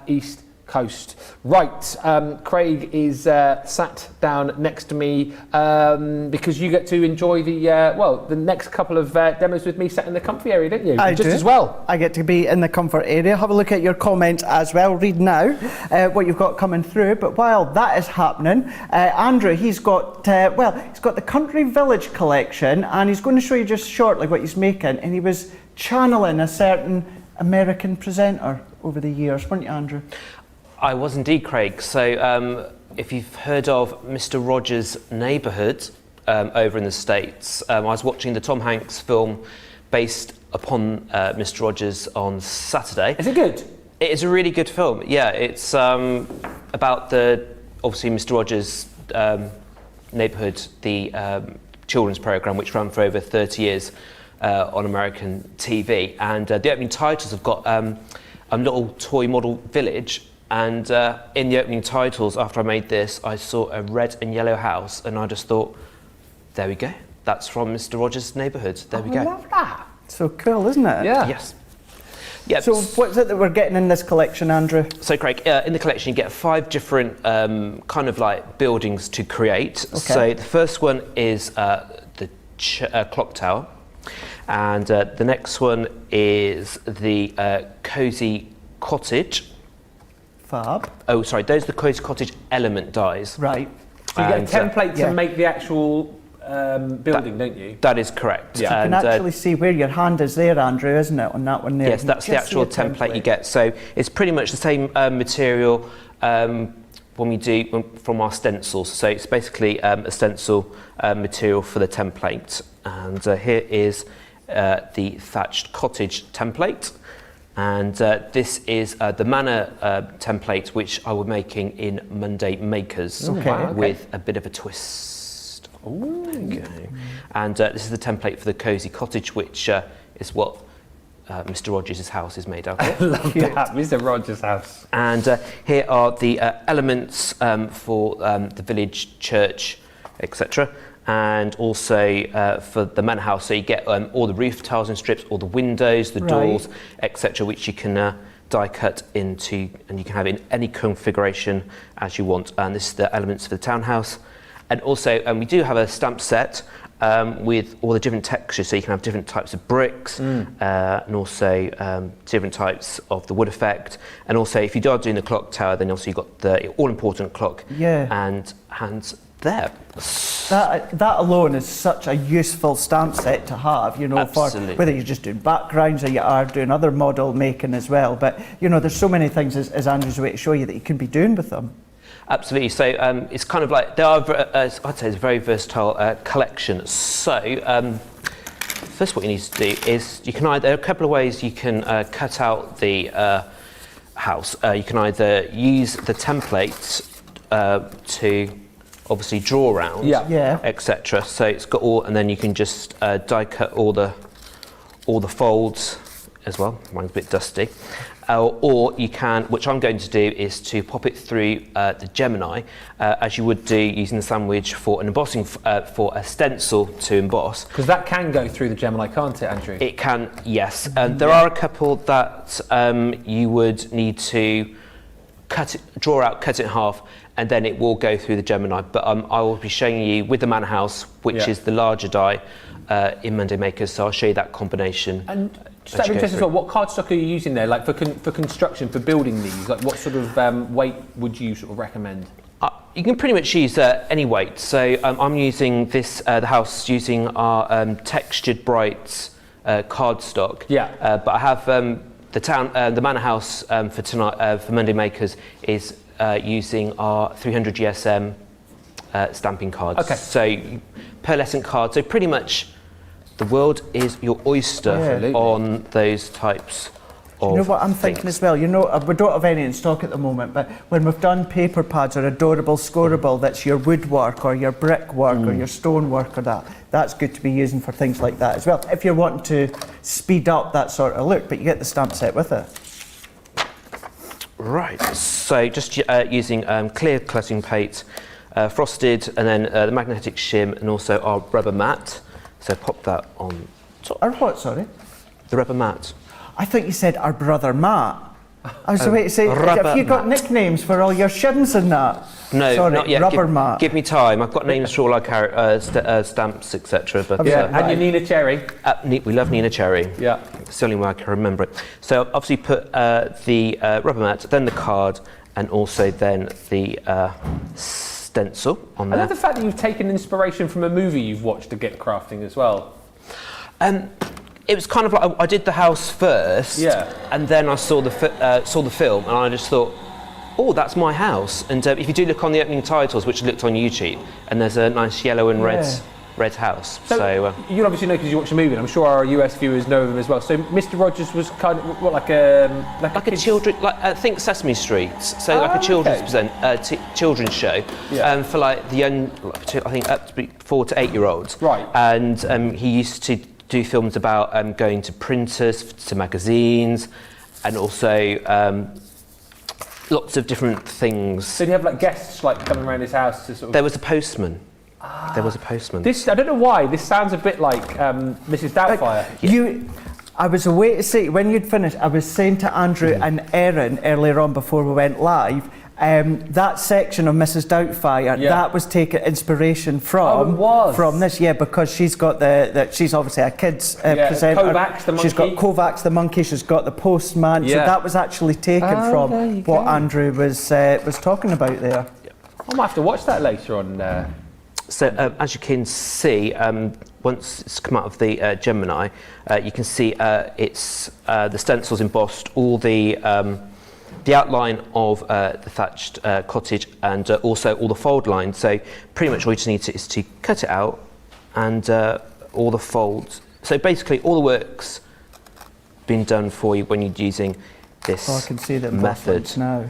East coast. Right, Craig is sat down next to me because you get to enjoy the next couple of demos with me sat in the comfy area, don't you? I Just do. as well. I get to be in the comfort area. Have a look at your comments as well. Read now what you've got coming through. But while that is happening, Andrew, he's got the Country Village collection, and he's going to show you just shortly what he's making. And he was channeling a certain American presenter over the years, weren't you, Andrew? I was indeed, Craig. So if you've heard of Mr. Rogers' Neighbourhood over in the States, I was watching the Tom Hanks film based upon Mr. Rogers on Saturday. Is it good? It is a really good film. Yeah, it's about obviously Mr. Rogers' Neighbourhood, the children's programme which ran for over 30 years on American TV, and the opening titles have got a little toy model village, and in the opening titles, after I made this, I saw a red and yellow house, and I just thought, there we go, that's from Mr. Rogers' Neighbourhood. There we go. I love that. So cool, isn't it? Yeah. Yes. Yep. So what's it that we're getting in this collection, Andrew? So Craig, in the collection you get 5 different kind of like buildings to create. Okay. So the first one is the clock tower, and the next one is the cosy cottage. Fab. Oh, sorry, those are the cosy cottage element dies. Right. So you get a And, template yeah. to make the actual building, don't you? That is correct. Yeah. You can And, actually see where your hand is there, Andrew, isn't it, on that one there? yes, You that's the just see actual a template you get. So it's pretty much the same material when we do from our stencils. So it's basically a stencil material for the template. And here is the thatched cottage template. And this is the manor template, which I was making in Monday Makers Okay. with a bit of a twist. Ooh. There you go. And this is the template for the cosy cottage, which is what Mr. Rogers' house is made out of. I love that, Mr. Rogers' house. And here are the elements for the village church, etc. And also for the manor house, so you get all the roof tiles and strips, all the windows, the doors, etc., which you can die cut into, and you can have in any configuration as you want. And this is the elements for the townhouse. And also, we do have a stamp set with all the different textures, so you can have different types of bricks, and also different types of the wood effect. And also, if you are doing the clock tower, then also you've got the all-important clock and hands there. That alone is such a useful stamp set to have, you know, Absolutely. for whether you're just doing backgrounds or you are doing other model making as well. But, you know, there's so many things, as Andrew's way to show you, that you can be doing with them. Absolutely. So it's kind of like, I'd say it's a very versatile collection. So first what you need to do is there are a couple of ways you can cut out the house. You can either use the template to obviously draw around, etc. So it's got all, and then you can just die cut all the folds as well. Mine's a bit dusty. Or you can, which I'm going to do, is to pop it through the Gemini, as you would do using the sandwich for an embossing, for a stencil to emboss. Because that can go through the Gemini, can't it, Andrew? It can, yes. And there are a couple that you would need to draw out, cut it in half, and then it will go through the Gemini. But I will be showing you with the Manor House, which is the larger die in Monday Makers. So I'll show you that combination. And just out of interest as well, what cardstock are you using there? Like for construction, for building these, like what sort of weight would you sort of recommend? You can pretty much use any weight. So I'm using this, the house, using our textured bright cardstock. Yeah. But I have the Manor House for tonight, for Monday Makers, is using our 300 GSM stamping cards. Okay. So pearlescent cards. So pretty much the world is your oyster on those types of You know what I'm thinking as well? You know, we don't have any in stock at the moment, but when we've done paper pads or adorable scoreable, that's your woodwork or your brickwork or your stonework or that's good to be using for things like that as well. If you're wanting to speed up that sort of look, but you get the stamp set with it. Right, so just using clear clotting paint, frosted, and then the magnetic shim, and also our rubber mat. So pop that on top. Or what, sorry? The rubber mat. I thought you said our brother Matt. I was waiting to say, have you got nicknames for all your shims and that? No, Sorry, not yet. Rubber mat. Give me time. I've got names for all our stamps, etc. But And your Nina Cherry. we love Nina Cherry. Yeah. It's the only way I can remember it. So obviously put the rubber mat, then the card, and also then the stencil on there. I love the fact that you've taken inspiration from a movie you've watched to get crafting as well. It was kind of like I did the house first, Yeah. and then I saw the film, and I just thought, oh, that's my house. And if you do look on the opening titles, which looked on YouTube, and there's a nice yellow and red house. So you obviously know because you watch the movie, and I'm sure our US viewers know them as well. So Mr. Rogers was kind of what, like a children, I think Sesame Street, so like a children's children's show, for like the young, I think up to 4 to 8 year olds. Right. And he used to do films about going to printers, to magazines, and also lots of different things. So do you have like guests like coming around his house to sort of? There was a postman. There was a postman. This, I don't know why, this sounds a bit like Mrs. Doubtfire. I was away to say, when you'd finished, I was saying to Andrew and Erin earlier on before we went live, that section of Mrs. Doubtfire, that was taken inspiration from this, because she's got she's obviously a kids presenter. Kovacs the monkey. She's got Kovacs the monkey, she's got the postman, so that was actually taken from what Andrew was talking about there. I might have to watch that later on. So as you can see, once it's come out of the Gemini, you can see it's the stencils embossed, all the outline of the thatched cottage, and also all the fold lines. So pretty much all you just need is to cut it out, and all the folds. So basically all the work's been done for you when you're using this I can see the method now.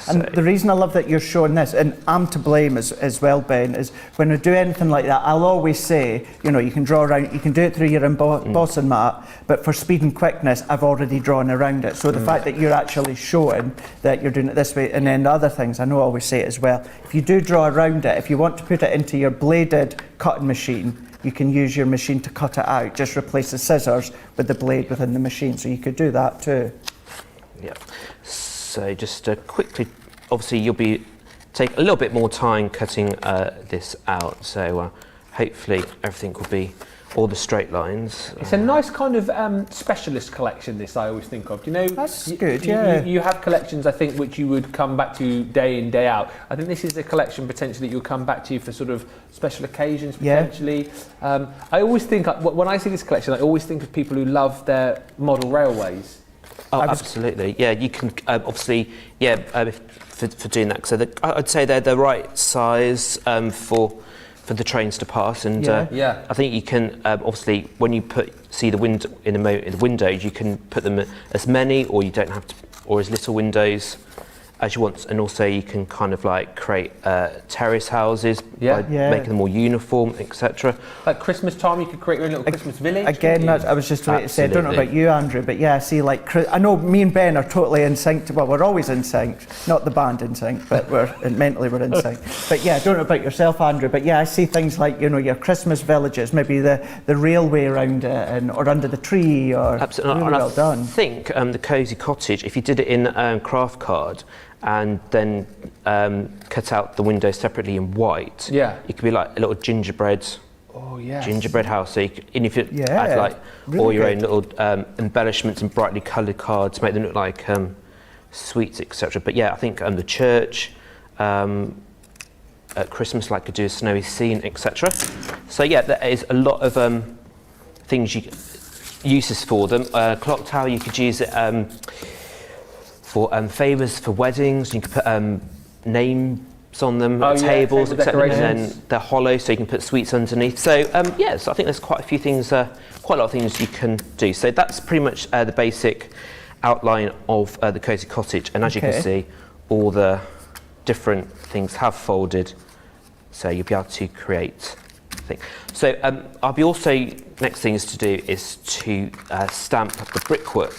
And the reason I love that you're showing this, and I'm to blame as well, Ben, is when we do anything like that, I'll always say, you can draw around, you can do it through your embossing mat, but for speed and quickness, I've already drawn around it. So the fact that you're actually showing that you're doing it this way, and then the other things, I know I always say it as well, if you do draw around it, if you want to put it into your bladed cutting machine, you can use your machine to cut it out. Just replace the scissors with the blade within the machine, so you could do that too. Yeah. So just quickly, obviously you'll take a little bit more time cutting this out. So hopefully everything will be all the straight lines. It's a nice kind of specialist collection, this, I always think of. That's good, yeah. You have collections, I think, which you would come back to day in, day out. I think this is a collection potentially that you'll come back to for sort of special occasions, potentially. I always think, when I see this collection, I always think of people who love their model railways. Oh, absolutely. Yeah, you can obviously, for doing that. So I'd say they're the right size for the trains to pass, and I think you can obviously when you see the window in the windows, you can put them as many, or you don't have to, or as little windows as you want, and also you can kind of like create terrace houses by making them more uniform, etc. Like Christmas time, you could create your own little Christmas village. Again, I was just about to say, I don't know about you, Andrew, but I see I know me and Ben are totally in sync. Well, we're always in sync, not the band in sync, but mentally we're in sync. But I don't know about yourself, Andrew, but I see things like, your Christmas villages, maybe the railway around it, or under the tree, or absolutely. Really well done. I think the cosy cottage, if you did it in craft card, and then cut out the windows separately in white. It could be like a little gingerbread house. So if you add like really all your own little embellishments and brightly coloured cards, make them look like sweets, etc. But I think the church at Christmas, like could do a snowy scene, etc. So there is a lot of things uses for them. Clock tower, you could use it. For favours for weddings, you can put names on them, tables, etc. And then they're hollow, so you can put sweets underneath. So so I think there's quite a lot of things you can do. So that's pretty much the basic outline of the cosy cottage. And as you can see, all the different things have folded, so you'll be able to create things. So I'll be also next thing is to do is to stamp the brickwork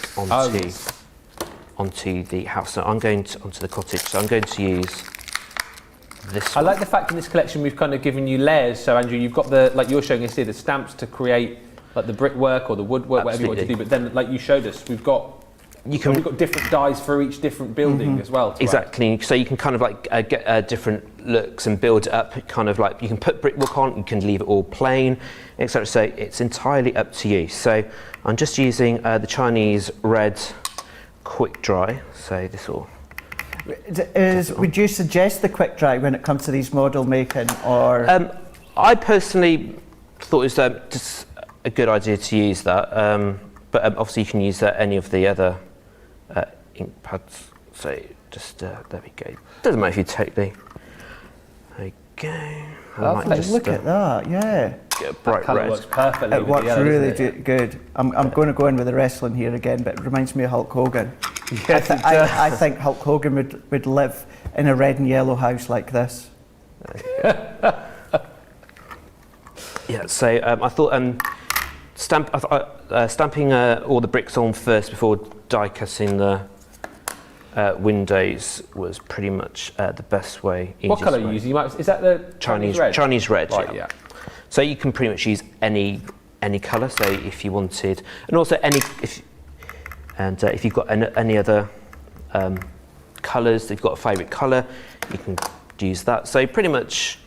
onto the house. So I'm going onto the cottage. So I'm going to use this. I like the fact in this collection we've kind of given you layers. So Andrew, you've got like you're showing us here, the stamps to create like the brickwork or the woodwork, whatever you want to do. But then, like you showed us, we've got we've got different dies for each different building as well. Exactly. So you can kind of like get different looks and build it up. Kind of like you can put brickwork on, you can leave it all plain, etc. So it's entirely up to you. So I'm just using the Chinese red quick dry. So this will. Would you suggest the quick dry when it comes to these model making, or? I personally thought it was just a good idea to use that, but obviously you can use any of the other ink pads. So just there we go. Doesn't matter if you totally. There we go. Look at that, yeah. Get a bright Colour red. works perfectly. It works really good. I'm going to go in with the wrestling here again, but it reminds me of Hulk Hogan. Yes, I think Hulk Hogan would live in a red and yellow house like this. Yeah, so I thought stamping all the bricks on first before die cutting the windows was pretty much the best way. What colour are you using? Is that the Chinese red? Chinese red, right, yeah. So you can pretty much use any colour. So if you wanted, and also if you've got any other colours, if you've got a favourite colour, you can use that. So pretty much,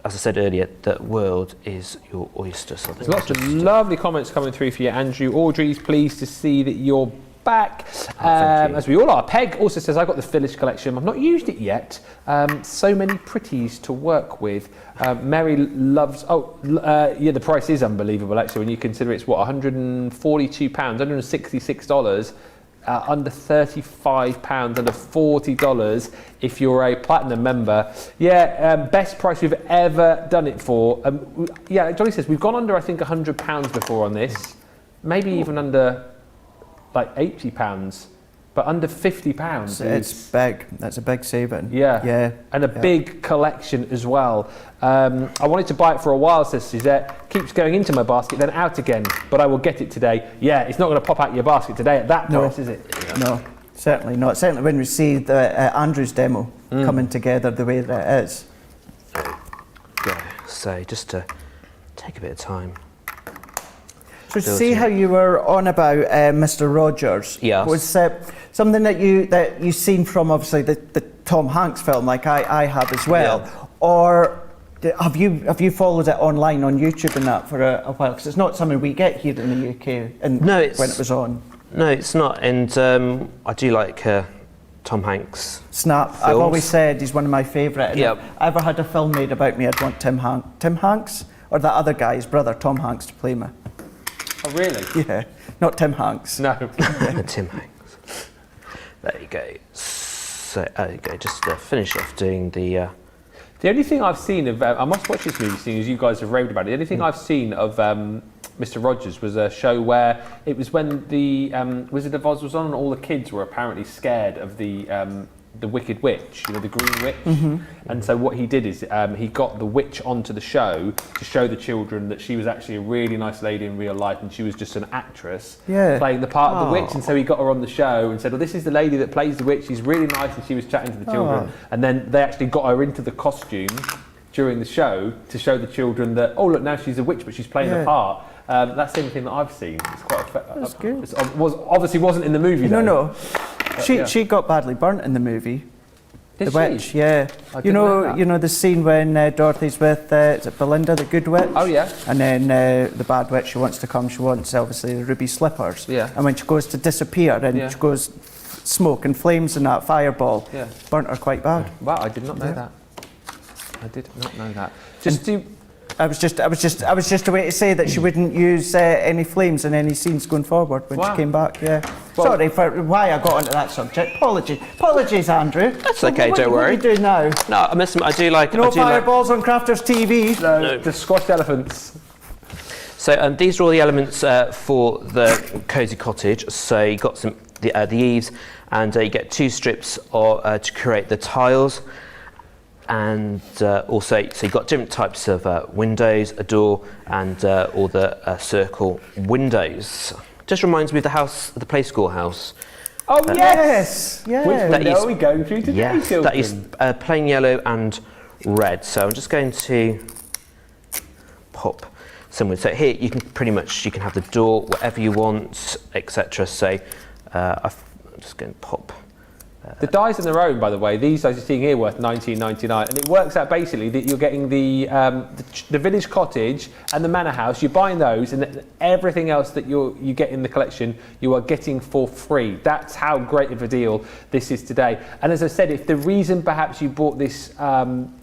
as I said earlier, the world is your oyster. So there's lots of lovely comments coming through for you, Andrew. Audrey's pleased to see that you're back, as we all are. Peg also says, I got the Phyllis collection. I've not used it yet. So many pretties to work with. Mary loves, the price is unbelievable actually when you consider it's what, £142, $166, under £35, under $40 if you're a platinum member. Best price we've ever done it for. Johnny says we've gone under I think £100 before on this, maybe even under like £80, but under £50. It's big. That's a big saving. Yeah. And a big collection as well. I wanted to buy it for a while, says Suzette. Keeps going into my basket, then out again, but I will get it today. Yeah, it's not going to pop out your basket today at that price, is it? No, certainly not. Certainly when we see the Andrew's demo coming together the way that it is. So just to take a bit of time. So see how you were on about Mr. Rogers. Yes. Was something that you seen from obviously the Tom Hanks film, like I have as well, or have you followed it online on YouTube and that for a while? Because it's not something we get here in the UK. And when it was on. No, it's not. And I do like Tom Hanks. Snap. Films. I've always said he's one of my favourite. Yep. If I ever had a film made about me, I'd want Tim Hanks or that other guy, his brother Tom Hanks, to play me. Oh really? Yeah, not Tim Hanks. No. Tim Hanks. There you go. So just to finish off doing the. The only thing I've seen of I must watch this movie, seeing as you guys have raved about it. The only thing I've seen of Mr. Rogers was a show where it was when the Wizard of Oz was on, and all the kids were apparently scared of the Wicked Witch, the Green Witch. And so what he did is he got the witch onto the show to show the children that she was actually a really nice lady in real life, and she was just an actress playing the part of the witch. And so he got her on the show and said, well, this is the lady that plays the witch, she's really nice, and she was chatting to the children. And then they actually got her into the costume during the show to show the children that, oh look, now she's a witch but she's playing the part. That's the only thing that I've seen. It's quite That's good. It obviously wasn't in the movie though. No. She got badly burnt in the movie. Did the witch, yeah. You know the scene when Dorothy's with is it Belinda, the good witch? Oh yeah. And then the bad witch, she wants to come. She wants obviously the ruby slippers. Yeah. And when she goes to disappear, and she goes smoke and flames and that fireball. Yeah. Burnt her quite bad. Wow, I did not know that. I did not know that. I was just a way to say that she wouldn't use any flames in any scenes going forward when she came back. Yeah. Well, sorry for why I got onto that subject. Apologies, Andrew. That's okay. Don't worry. What do you do now? No, I must admit, I do like. No fireballs on Crafters TV. No, just squashed elephants. So these are all the elements for the cosy cottage. So you got the eaves, and you get 2 strips to create the tiles. And also, so you've got different types of windows, a door, and all the circle windows. Just reminds me of the Play School house. Oh yes! Yeah. Which window are we going through today, children? That is plain yellow and red. So I'm just going to pop some with. So here you can have the door, whatever you want, etc. So I'm just going to pop. The dies on their own, by the way, these dies you're seeing here worth $19.99, and it works out basically that you're getting the village cottage and the manor house. You're buying those, and everything else that you get in the collection, you are getting for free. That's how great of a deal this is today. And as I said, if the reason perhaps you bought this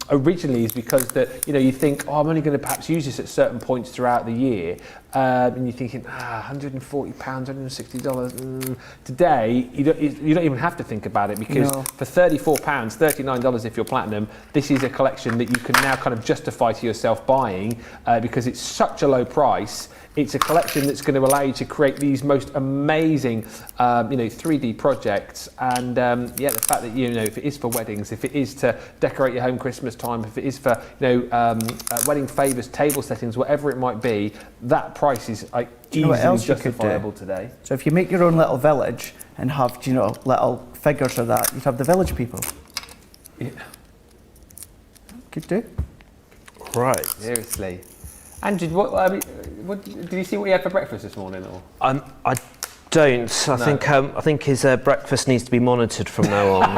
originally is because you think, oh, I'm only going to perhaps use this at certain points throughout the year, and you're thinking, £140, $160. Today, you don't even have to think about it, because for £34, $39 if you're platinum, this is a collection that you can now kind of justify to yourself buying, because it's such a low price. It's a collection that's going to allow you to create these most amazing, 3D projects. And the fact that if it is for weddings, if it is to decorate your home Christmas time, if it is for wedding favours, table settings, whatever it might be, that price is easily justifiable today. So if you make your own little village and have little figures of that, you'd have the village people. Yeah. Could do. Right. Seriously. Andrew, did you see what he had for breakfast this morning? Or? I don't. I think his breakfast needs to be monitored from now on.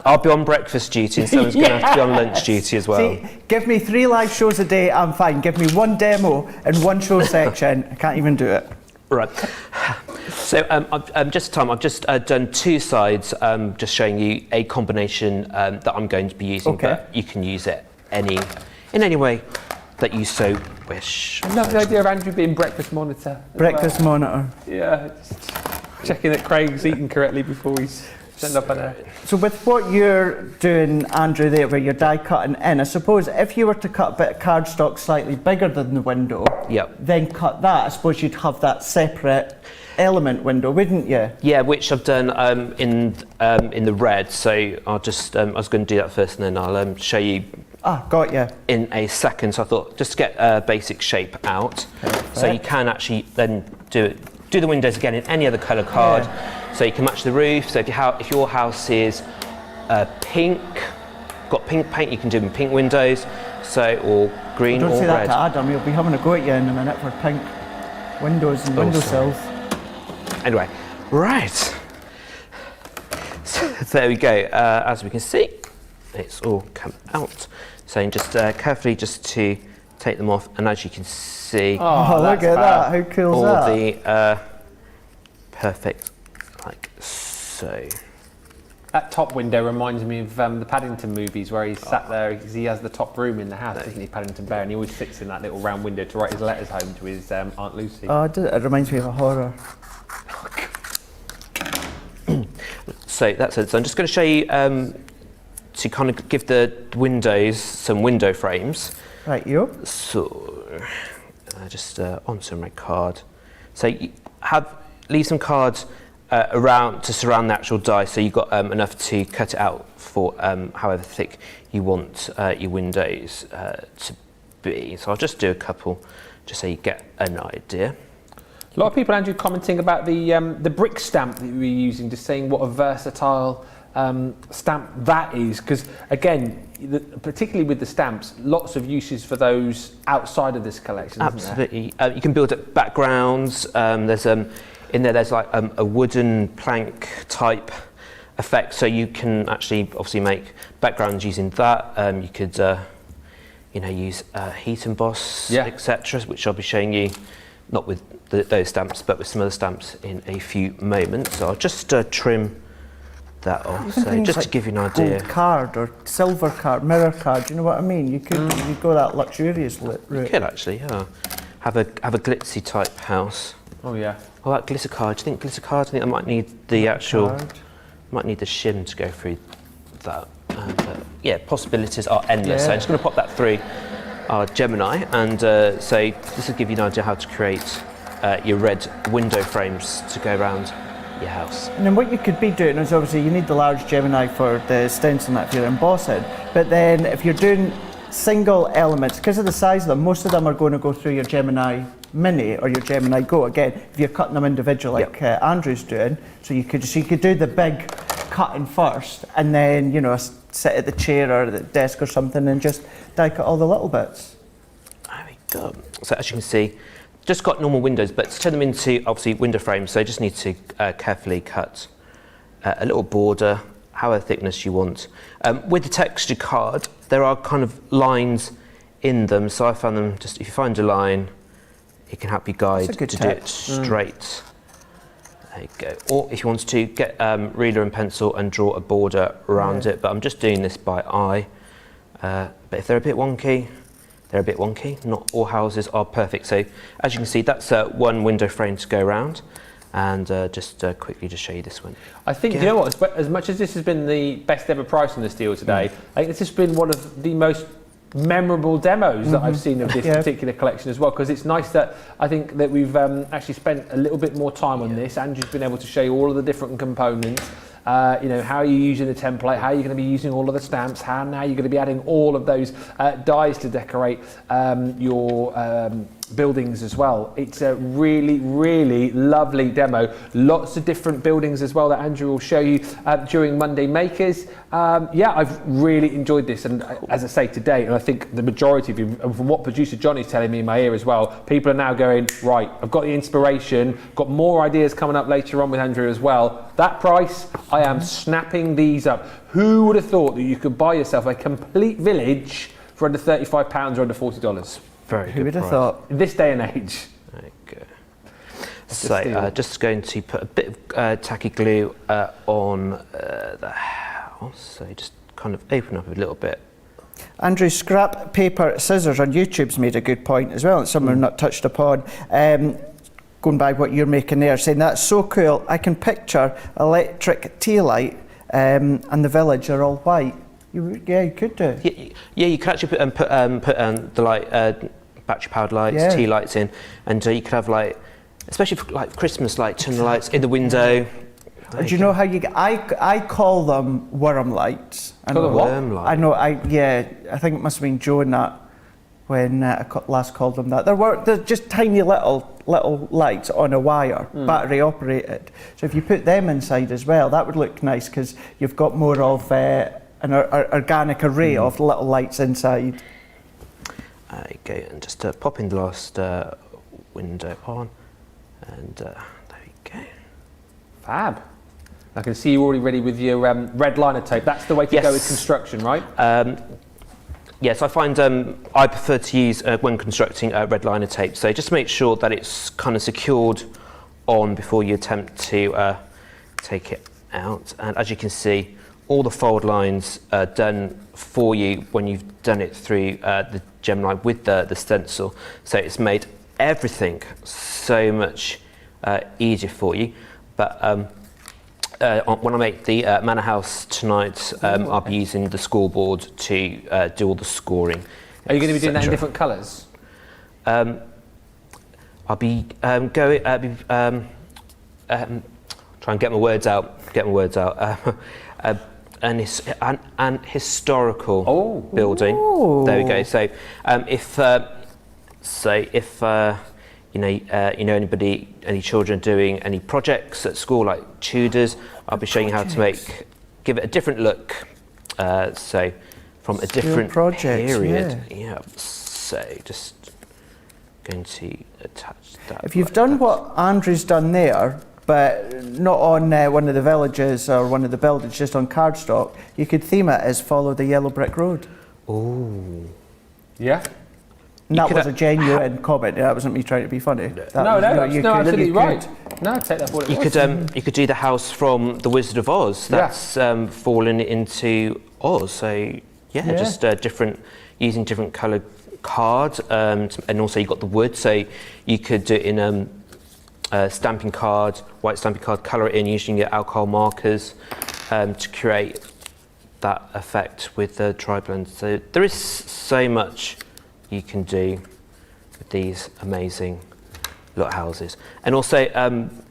I'll be on breakfast duty, and someone's going to have to be on lunch duty as well. See, give me 3 live shows a day, I'm fine. Give me 1 demo and 1 show section, I can't even do it. Right. So I've just done 2 sides, just showing you a combination that I'm going to be using, but you can use it in any way that you so wish. I love the idea of Andrew being breakfast monitor. Breakfast monitor. Yeah, just checking that Craig's eating correctly before he's sent up an So with what you're doing, Andrew, there, where you're die cutting in, I suppose if you were to cut a bit of cardstock slightly bigger than the window, then cut that, I suppose you'd have that separate element window, wouldn't you? Yeah, which I've done in the red. So I'll just I was going to do that first, and then I'll show you. Got you. In a second. So I thought just to get a basic shape out. Perfect. So you can actually then do the windows again in any other colour card. Yeah. So you can match the roof. So if your house is pink, got pink paint, you can do them pink windows. So or green or red. Don't say that to Adam. He'll be having a go at you in a minute for pink windows and windowsills. Anyway, right. So there we go. As we can see, it's all come out. So you just carefully just to take them off, and as you can see, look at that! How cool is that? All the perfect, like so. That top window reminds me of the Paddington movies, where he's sat there. He has the top room in the house, doesn't he, Paddington Bear? And he always sits in that little round window to write his letters home to his Aunt Lucy. It reminds me of a horror. So that's it. So I'm just going to show you to kind of give the windows some window frames. Right, you. So just on some red card. So you leave some cards around to surround the actual die, so you've got enough to cut it out for however thick you want your windows to be. So I'll just do a couple, just so you get an idea. A lot of people, Andrew, commenting about the brick stamp that you were using, just saying what a versatile stamp that is, because again, particularly with the stamps, lots of uses for those outside of this collection. Absolutely, you can build up backgrounds. There's in there. There's like a wooden plank type effect, so you can actually obviously make backgrounds using that. You could, use heat emboss, etc., which I'll be showing you, not with those stamps, but with some other stamps in a few moments. So I'll just trim that off. So just to give you an idea. Gold card or silver card, mirror card. You know what I mean? You could go that luxurious route. You could actually, have a glitzy type house. Oh yeah. Oh, that glitter card. Do you think glitter card? I think I might need the might need the shim to go through that. But yeah, possibilities are endless. So I'm just going to pop that through our Gemini, and so this will give you an idea how to create your red window frames to go around your house. And then what you could be doing is, obviously you need the large Gemini for the stencil that if you're embossing, but then if you're doing single elements, because of the size of them, most of them are going to go through your Gemini Mini or your Gemini Go. Again, if you're cutting them individually, like Andrew's doing, so you could do the big cutting first, and then sit at the chair or the desk or something and just die cut all the little bits. There we go. So as you can see, just got normal windows, but to turn them into obviously window frames, so you just need to carefully cut a little border, however thickness you want. With the texture card, there are kind of lines in them, so I found them just, if you find a line, it can help you guide to do it straight. There you go. Or if you want to get ruler and pencil and draw a border around it, but I'm just doing this by eye. But if they're a bit wonky, they're a bit wonky. Not all houses are perfect. So as you can see, that's one window frame to go around. And just quickly just show you this one. I think, you know what, as much as this has been the best ever price on this deal today, I think this has been one of the most memorable demos that I've seen of this particular collection as well, because it's nice that I think that we've actually spent a little bit more time on this. Andrew's been able to show you all of the different components, you know, how you're using the template, how you're going to be using all of the stamps, how now you're going to be adding all of those dies to decorate your buildings as well. It's a really, really lovely demo. Lots of different buildings as well that Andrew will show you during Monday Makers. Yeah, I've really enjoyed this, and as I say today, and I think the majority of you, and from what producer Johnny's telling me in my ear as well, people are now going, right, I've got the inspiration, got more ideas coming up later on with Andrew as well. That price, I am snapping these up. Who would have thought that you could buy yourself a complete village for under £35 or under $40? Very Who good would have price. thought? In this day and age. There you go. So just going to put a bit of tacky glue on the house. So just kind of open up a little bit. Andrew, scrap paper scissors on YouTube's made a good point as well. It's something we've not touched upon. Going by what you're making there, saying that's so cool. I can picture electric tea light and the village are all white. Yeah, you could do. Yeah, you could actually put the light, battery powered lights, tea lights in, and you could have like, especially for like Christmas, like turn the lights in the window. Do you know how you get? I call them worm lights. Worm lights. I know. I think it must have been Joe and that when I last called them that. They're just tiny little lights on a wire, battery operated. So if you put them inside as well, that would look nice because you've got more of an organic array of little lights inside. Okay, and just pop in the last window on, and there we go. Fab. I can see you already ready with your red liner tape. That's the way to go with construction, right? Yes, I find I prefer to use, when constructing, red liner tape. So just make sure that it's kind of secured on before you attempt to take it out. And as you can see, all the fold lines are done for you when you've done it through the Gemini with the stencil. So it's made everything so much easier for you. But when I make the Manor House tonight, I'll be using the scoreboard to do all the scoring. Are you going to be doing that in different colours? I'll be try and get my words out. An historical building. There we go. So if any children doing any projects at school like Tudors, I'll be showing you how to give it a different look. So from a different period. Yeah. So just going to attach that. If you've done what Andrew's done there, but not on one of the villages or one of the buildings, just on cardstock, you could theme it as Follow the Yellow Brick Road. Oh. Yeah. And that was a genuine comment. That wasn't me trying to be funny. No, absolutely right. No, take that for what it was. You could do the house from The Wizard of Oz. That's fallen into Oz. So just using different coloured cards, and also you've got the wood. So you could do it in stamping card, white stamping card, colour it in using your alcohol markers to create that effect with the tri-blend. So there is so much you can do with these amazing little houses. And also,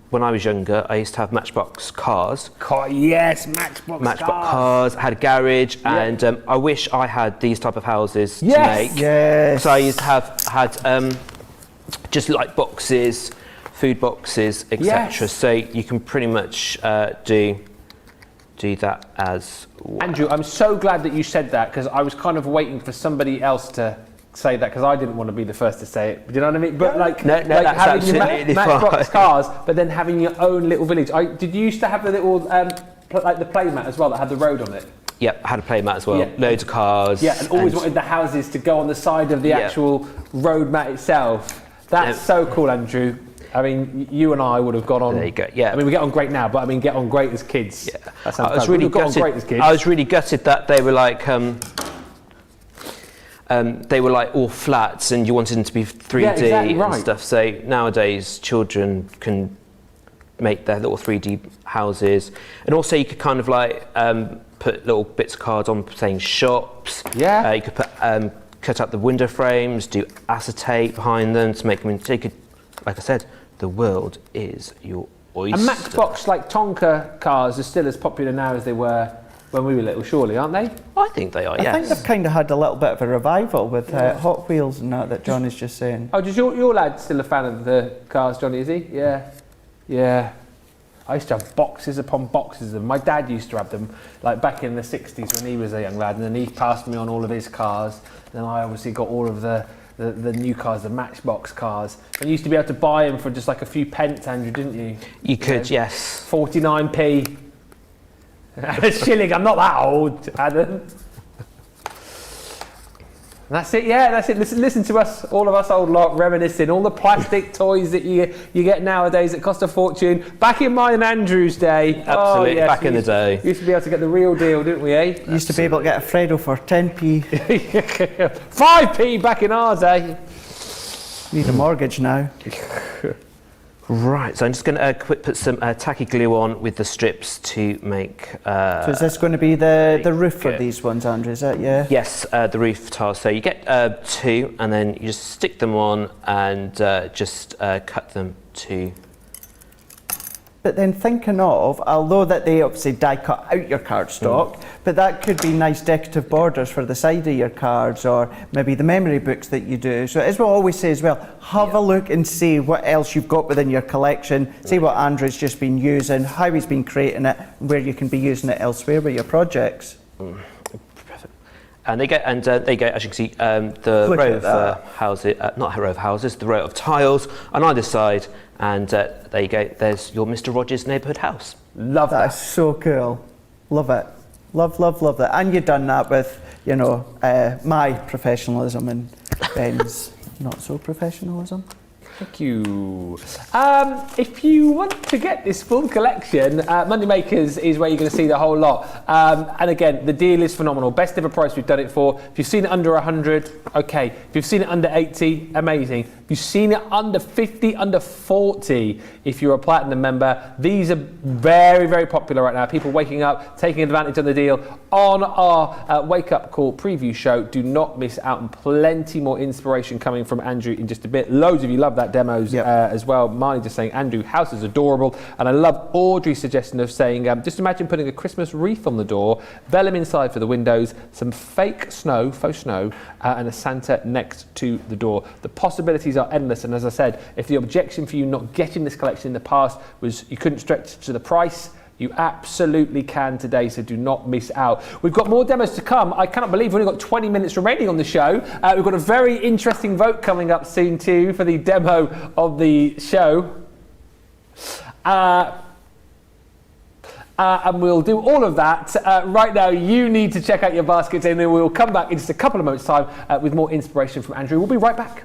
when I was younger, I used to have Matchbox cars. Matchbox cars. I had a garage, and I wish I had these type of houses to make. Yes. So I used to had just like boxes, food boxes, etc. So you can pretty much do that as well. Andrew, I'm so glad that you said that, because I was kind of waiting for somebody else to say that because I didn't want to be the first to say it. Do you know what I mean? But like, No, like that's having your absolutely Matchbox fine. cars, but then having your own little village. Did you used to have the little like the playmat as well that had the road on it? Yep, had a playmat as well. Yeah. Loads of cars. Yeah, and always wanted the houses to go on the side of the actual road mat itself. That's so cool, Andrew. I mean, you and I would have got on. There you go. Yeah. I mean, we get on great now, but I mean, get on great as kids. Yeah. That sounds I was bad. really We'd have got on gutted. great as kids. I was really gutted that they were like all flats, and you wanted them to be 3D Yeah, exactly and right. stuff. So nowadays, children can make their little 3D houses, and also you could kind of like put little bits of cards on saying shops. Yeah. You could put cut out the window frames, do acetate behind them to make them into. You could, like I said, the world is your oyster. And Matchbox like Tonka cars are still as popular now as they were when we were little, surely, aren't they? I think they are. I Yes. think they've kind of had a little bit of a revival with Hot Wheels and that John is just saying. Oh, does your lad still a fan of the cars, Johnny, is he? Yeah. Yeah. I used to have boxes upon boxes of them. My dad used to have them, like back in the 60s when he was a young lad, and then he passed me on all of his cars. Then I obviously got all of the new cars, the Matchbox cars. And you used to be able to buy them for just like a few pence, Andrew, didn't you? You could, yes. 49p. A shilling, I'm not that old, Adam. That's it, yeah, that's it. Listen to us, all of us old lot reminiscing, all the plastic toys that you get nowadays that cost a fortune. Back in mine and Andrew's day. Absolutely, back in the day. Used to be able to get the real deal, didn't we, eh? Used to be able to get a Fredo for 10p. 5p back in ours, eh? Need a mortgage now. Right, so I'm just going to put some tacky glue on with the strips to make... So is this going to be the roof for these ones, Andrew? Is that, yeah? Yes, the roof tiles. So you get 2, and then you just stick them on and just cut them to... But then thinking of, although that they obviously die cut out your cardstock, but that could be nice decorative borders for the side of your cards, or maybe the memory books that you do. So as we always say as well, have a look and see what else you've got within your collection, see what Andrew's just been using, how he's been creating it, where you can be using it elsewhere with your projects. And they get, as you can see, the Look row at of houses, not a row of houses, the row of tiles on either side, and there you go. There's your Mr. Rogers' neighbourhood house. Love That that. is so cool. Love it. Love, love, love that. And you've done that with, you know, my professionalism and Ben's not so professionalism. Thank you. If you want to get this full collection, Money Makers is where you're going to see the whole lot. And again, the deal is phenomenal. Best ever price we've done it for. If you've seen it under 100, okay. If you've seen it under 80, amazing. If you've seen it under 50, under 40, if you're a Platinum member, these are very, very popular right now. People waking up, taking advantage of the deal on our Wake Up Call preview show. Do not miss out on plenty more inspiration coming from Andrew in just a bit. Loads of you love that demos as well. Marnie just saying, Andrew, house is adorable. And I love Audrey's suggestion of saying, just imagine putting a Christmas wreath on the door, vellum inside for the windows, some fake snow, faux snow, and a Santa next to the door. The possibilities are endless. And as I said, if the objection for you not getting this collection in the past was you couldn't stretch to the price, you absolutely can today, so do not miss out. We've got more demos to come. I cannot believe we've only got 20 minutes remaining on the show. We've got a very interesting vote coming up soon too for the demo of the show. And we'll do all of that. Right now, you need to check out your baskets, and then we'll come back in just a couple of moments' time with more inspiration from Andrew. We'll be right back.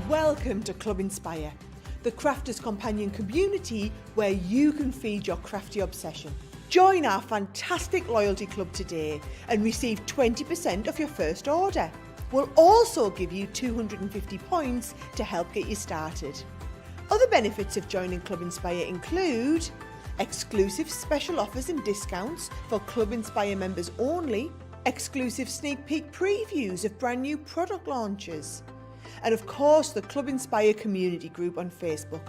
Welcome to Club Inspire, the crafters' companion community where you can feed your crafty obsession. Join our fantastic loyalty club today and receive 20% of your first order. We'll also give you 250 points to help get you started. Other benefits of joining Club Inspire include exclusive special offers and discounts for Club Inspire members only, exclusive sneak peek previews of brand new product launches, and of course the Club Inspire community group on Facebook,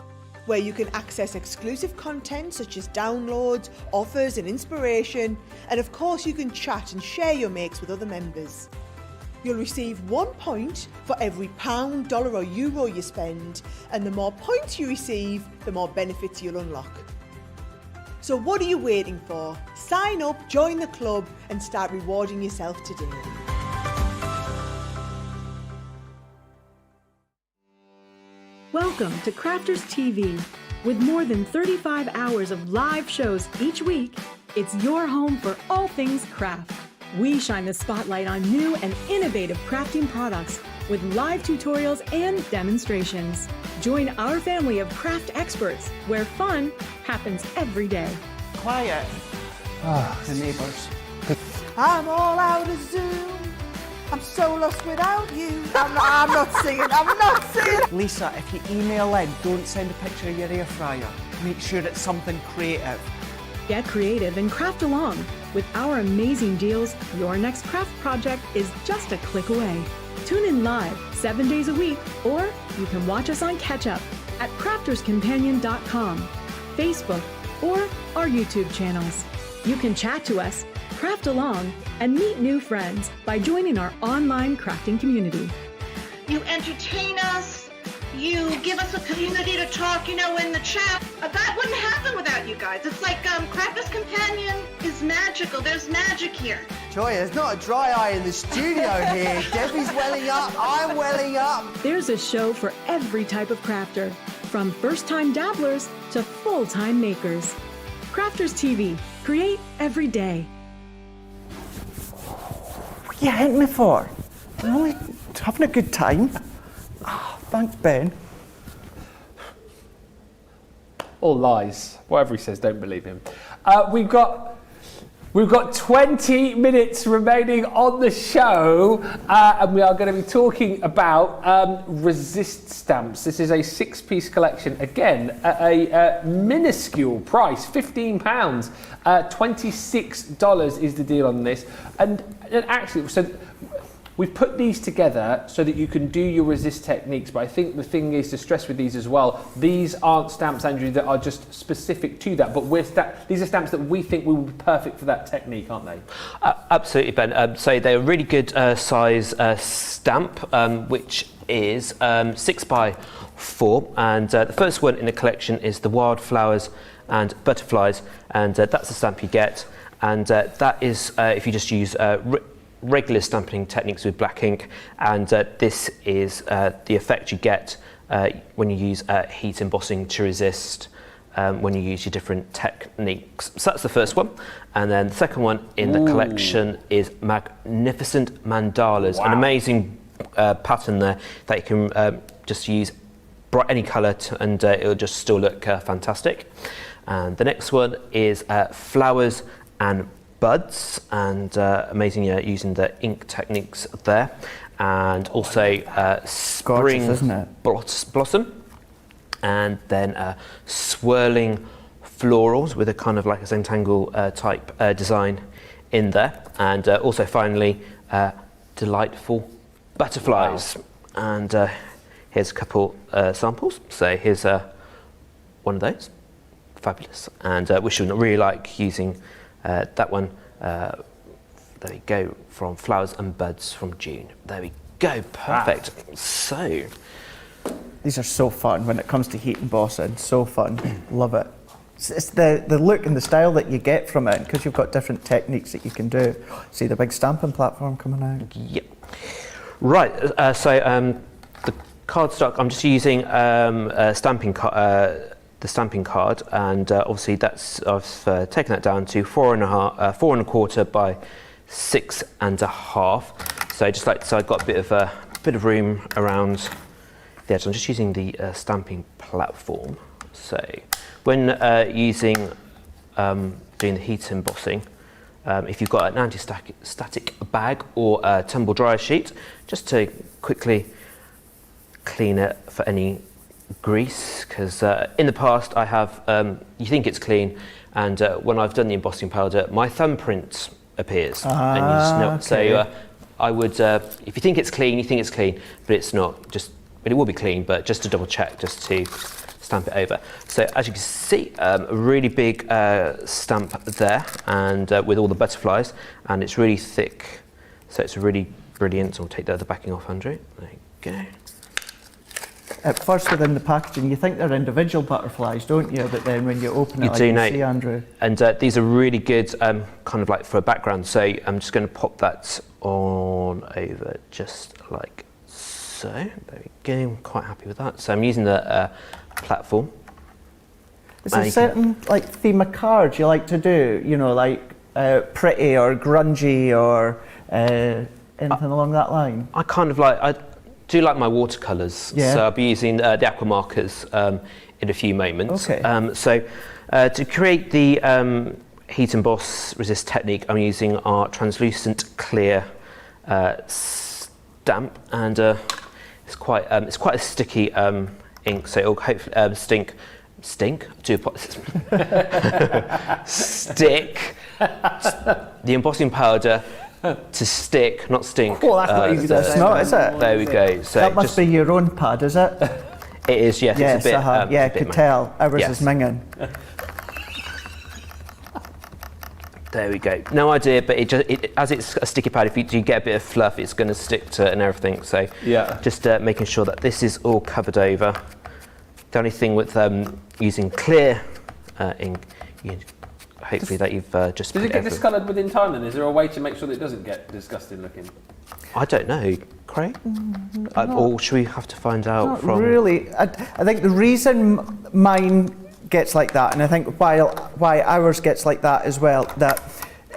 where you can access exclusive content such as downloads, offers and inspiration, and of course you can chat and share your makes with other members. You'll receive 1 point for every pound, dollar or euro you spend, and the more points you receive, the more benefits you'll unlock. So what are you waiting for? Sign up, join the club and start rewarding yourself today. Welcome to Crafters TV. With more than 35 hours of live shows each week, it's your home for all things craft. We shine the spotlight on new and innovative crafting products with live tutorials and demonstrations. Join our family of craft experts where fun happens every day. Quiet. The neighbours. I'm all out of Zoom. I'm so lost without you. I'm not singing. Lisa, if you email in, don't send a picture of your air fryer. Make sure it's something creative. Get creative and craft along. With our amazing deals, your next craft project is just a click away. Tune in live 7 days a week, or you can watch us on Catch Up at crafterscompanion.com, Facebook, or our YouTube channels. You can chat to us, craft along, and meet new friends by joining our online crafting community. You entertain us, you give us a community to talk, in the chat. That wouldn't happen without you guys. It's like Crafters Companion is magical. There's magic here. Joy, there's not a dry eye in the studio here. Debbie's welling up, I'm welling up. There's a show for every type of crafter, from first-time dabblers to full-time makers. Crafters TV. Create every day. What are you hitting me for? I'm only having a good time. Thanks, Ben. All lies. Whatever he says, don't believe him. We've got 20 minutes remaining on the show, and we are going to be talking about resist stamps. This is a 6-piece collection, again, at a minuscule price, £15. $26 is the deal on this. And actually, so we've put these together so that you can do your resist techniques, but I think the thing is to stress with these as well, these aren't stamps, Andrew, that are just specific to that, but these are stamps that we think will be perfect for that technique, aren't they? Absolutely, Ben. So they're a really good size stamp, which is 6x4, and the first one in the collection is the wildflowers and butterflies, and that's the stamp you get, and that is if you just use regular stamping techniques with black ink, and this is the effect you get when you use heat embossing to resist when you use your different techniques. So that's the first one, and then the second one in the collection is Magnificent Mandalas. Wow. An amazing pattern there that you can just use any colour and it'll just still look fantastic. And the next one is Flowers and Buds, and amazing using the ink techniques there, and also Spring Blossom, and then Swirling Florals with a kind of like a Zentangle type design in there, and also finally Delightful Butterflies. Wow. And here's a couple samples. So here's one of those, fabulous, and we should really like using that one. There we go, from Flowers and Buds from June. There we go, perfect. Wow. So these are so fun when it comes to heat embossing. So fun, love it. It's the look and the style that you get from it, because you've got different techniques that you can do. See the big stamping platform coming out. Yep. Right. So the cardstock. I'm just using the stamping card, and obviously that's I've taken that down to 4.25 by 6.5. So I've got a bit of room around the edge. I'm just using the stamping platform. So when doing the heat embossing, if you've got an anti-static bag or a tumble dryer sheet, just to quickly clean it for any grease, because in the past I have, you think it's clean, and when I've done the embossing powder, my thumbprint appears, and you just know. Okay. So I would, if you think it's clean, but it's not. But it will be clean, but just to double check, just to stamp it over. So as you can see, a really big stamp there, and with all the butterflies, and it's really thick, so it's a really Brilliant. I'll take the other backing off, Andrew. There you go. At first, within the packaging, you think they're individual butterflies, don't you? But then when you open it, You like do, you Nate. see, Andrew. And these are really good, kind of like for a background. So I'm just going to pop that on over just like so. There we go. I'm quite happy with that. So I'm using the platform. Is there a certain like theme of cards you like to do? You know, like pretty or grungy or anything along that line? I kind of like, I do like my watercolours. Yeah. So I'll be using the aqua markers in a few moments. Okay. So to create the heat emboss resist technique, I'm using our translucent clear stamp, and it's quite a sticky ink, so it'll hopefully stick the embossing powder to stick, not stink. Oh, that's not easy to It's say. not, is it? There we go. So That must be your own pad, is it? it is, yes. Yes, it's a bit. yeah, I it's a bit could tell. Ours Yes. is minging. There we go. No idea, but as it's a sticky pad, if you do get a bit of fluff, it's going to stick to it and everything. So Yeah. just making sure that this is all covered over. The only thing with using clear ink, hopefully that you've just. Does put it get every- discoloured within time then? Is there a way to make sure that it doesn't get disgusting looking? I don't know, Craig. Or should we have to find out Not from? really. I think the reason mine gets like that, and I think why ours gets like that as well, that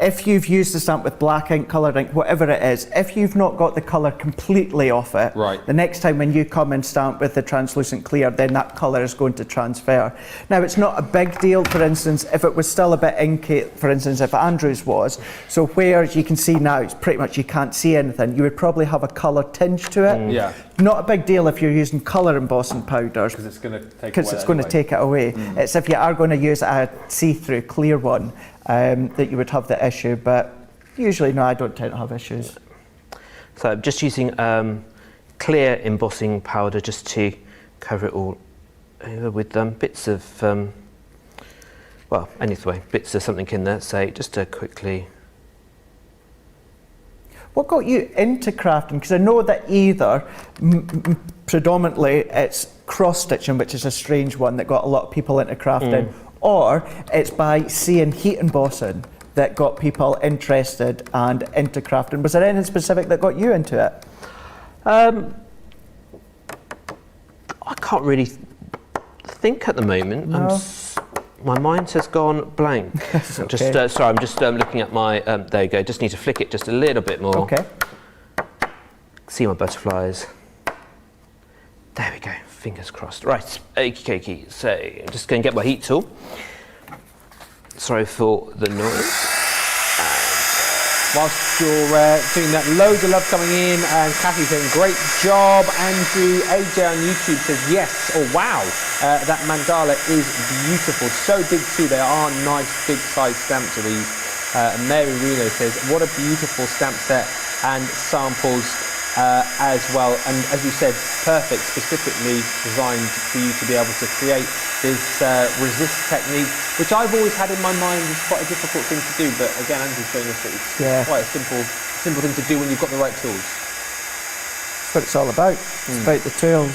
if you've used the stamp with black ink, coloured ink, whatever it is, if you've not got the colour completely off it, Right. the next time when you come and stamp with the translucent clear, then that colour is going to transfer. Now, it's not a big deal, for instance, if it was still a bit inky, for instance, if Andrew's was, so where you can see now, it's pretty much you can't see anything, you would probably have a colour tinge to it. Yeah. Not a big deal if you're using colour embossing powders, Because it's going to take because it's going to take it away. It's if you are going to use a see-through clear one that you would have the issue, but usually no, I don't tend to have issues. So I'm just using clear embossing powder just to cover it all over with bits of, well, anyway, bits of something in there. So just to quickly. What got you into crafting? Because I know that either predominantly it's cross stitching, which is a strange one that got a lot of people into crafting, or it's by seeing heat embossing that got people interested and into crafting. Was there anything specific that got you into it? I can't really think at the moment. No. My mind has gone blank. okay. Just sorry, I'm just looking at my. There you go. Just need to flick it just a little bit more. Okay. See my butterflies. There we go. Fingers crossed. Right. Okie dokie. So I'm just going to get my heat tool. Sorry for the noise. Whilst you're doing that, loads of love coming in, and Kathy saying, great job. Andrew, AJ on YouTube says, yes, or wow, that mandala is beautiful. So big too, they are nice big size stamps of these. Mary Reno says, what a beautiful stamp set and samples as well. And as you said, perfect, specifically designed for you to be able to create this resist technique, which I've always had in my mind is quite a difficult thing to do, but again, Andrew's showing us that it's quite a simple thing to do when you've got the right tools. That's what it's all about. It's about the tools.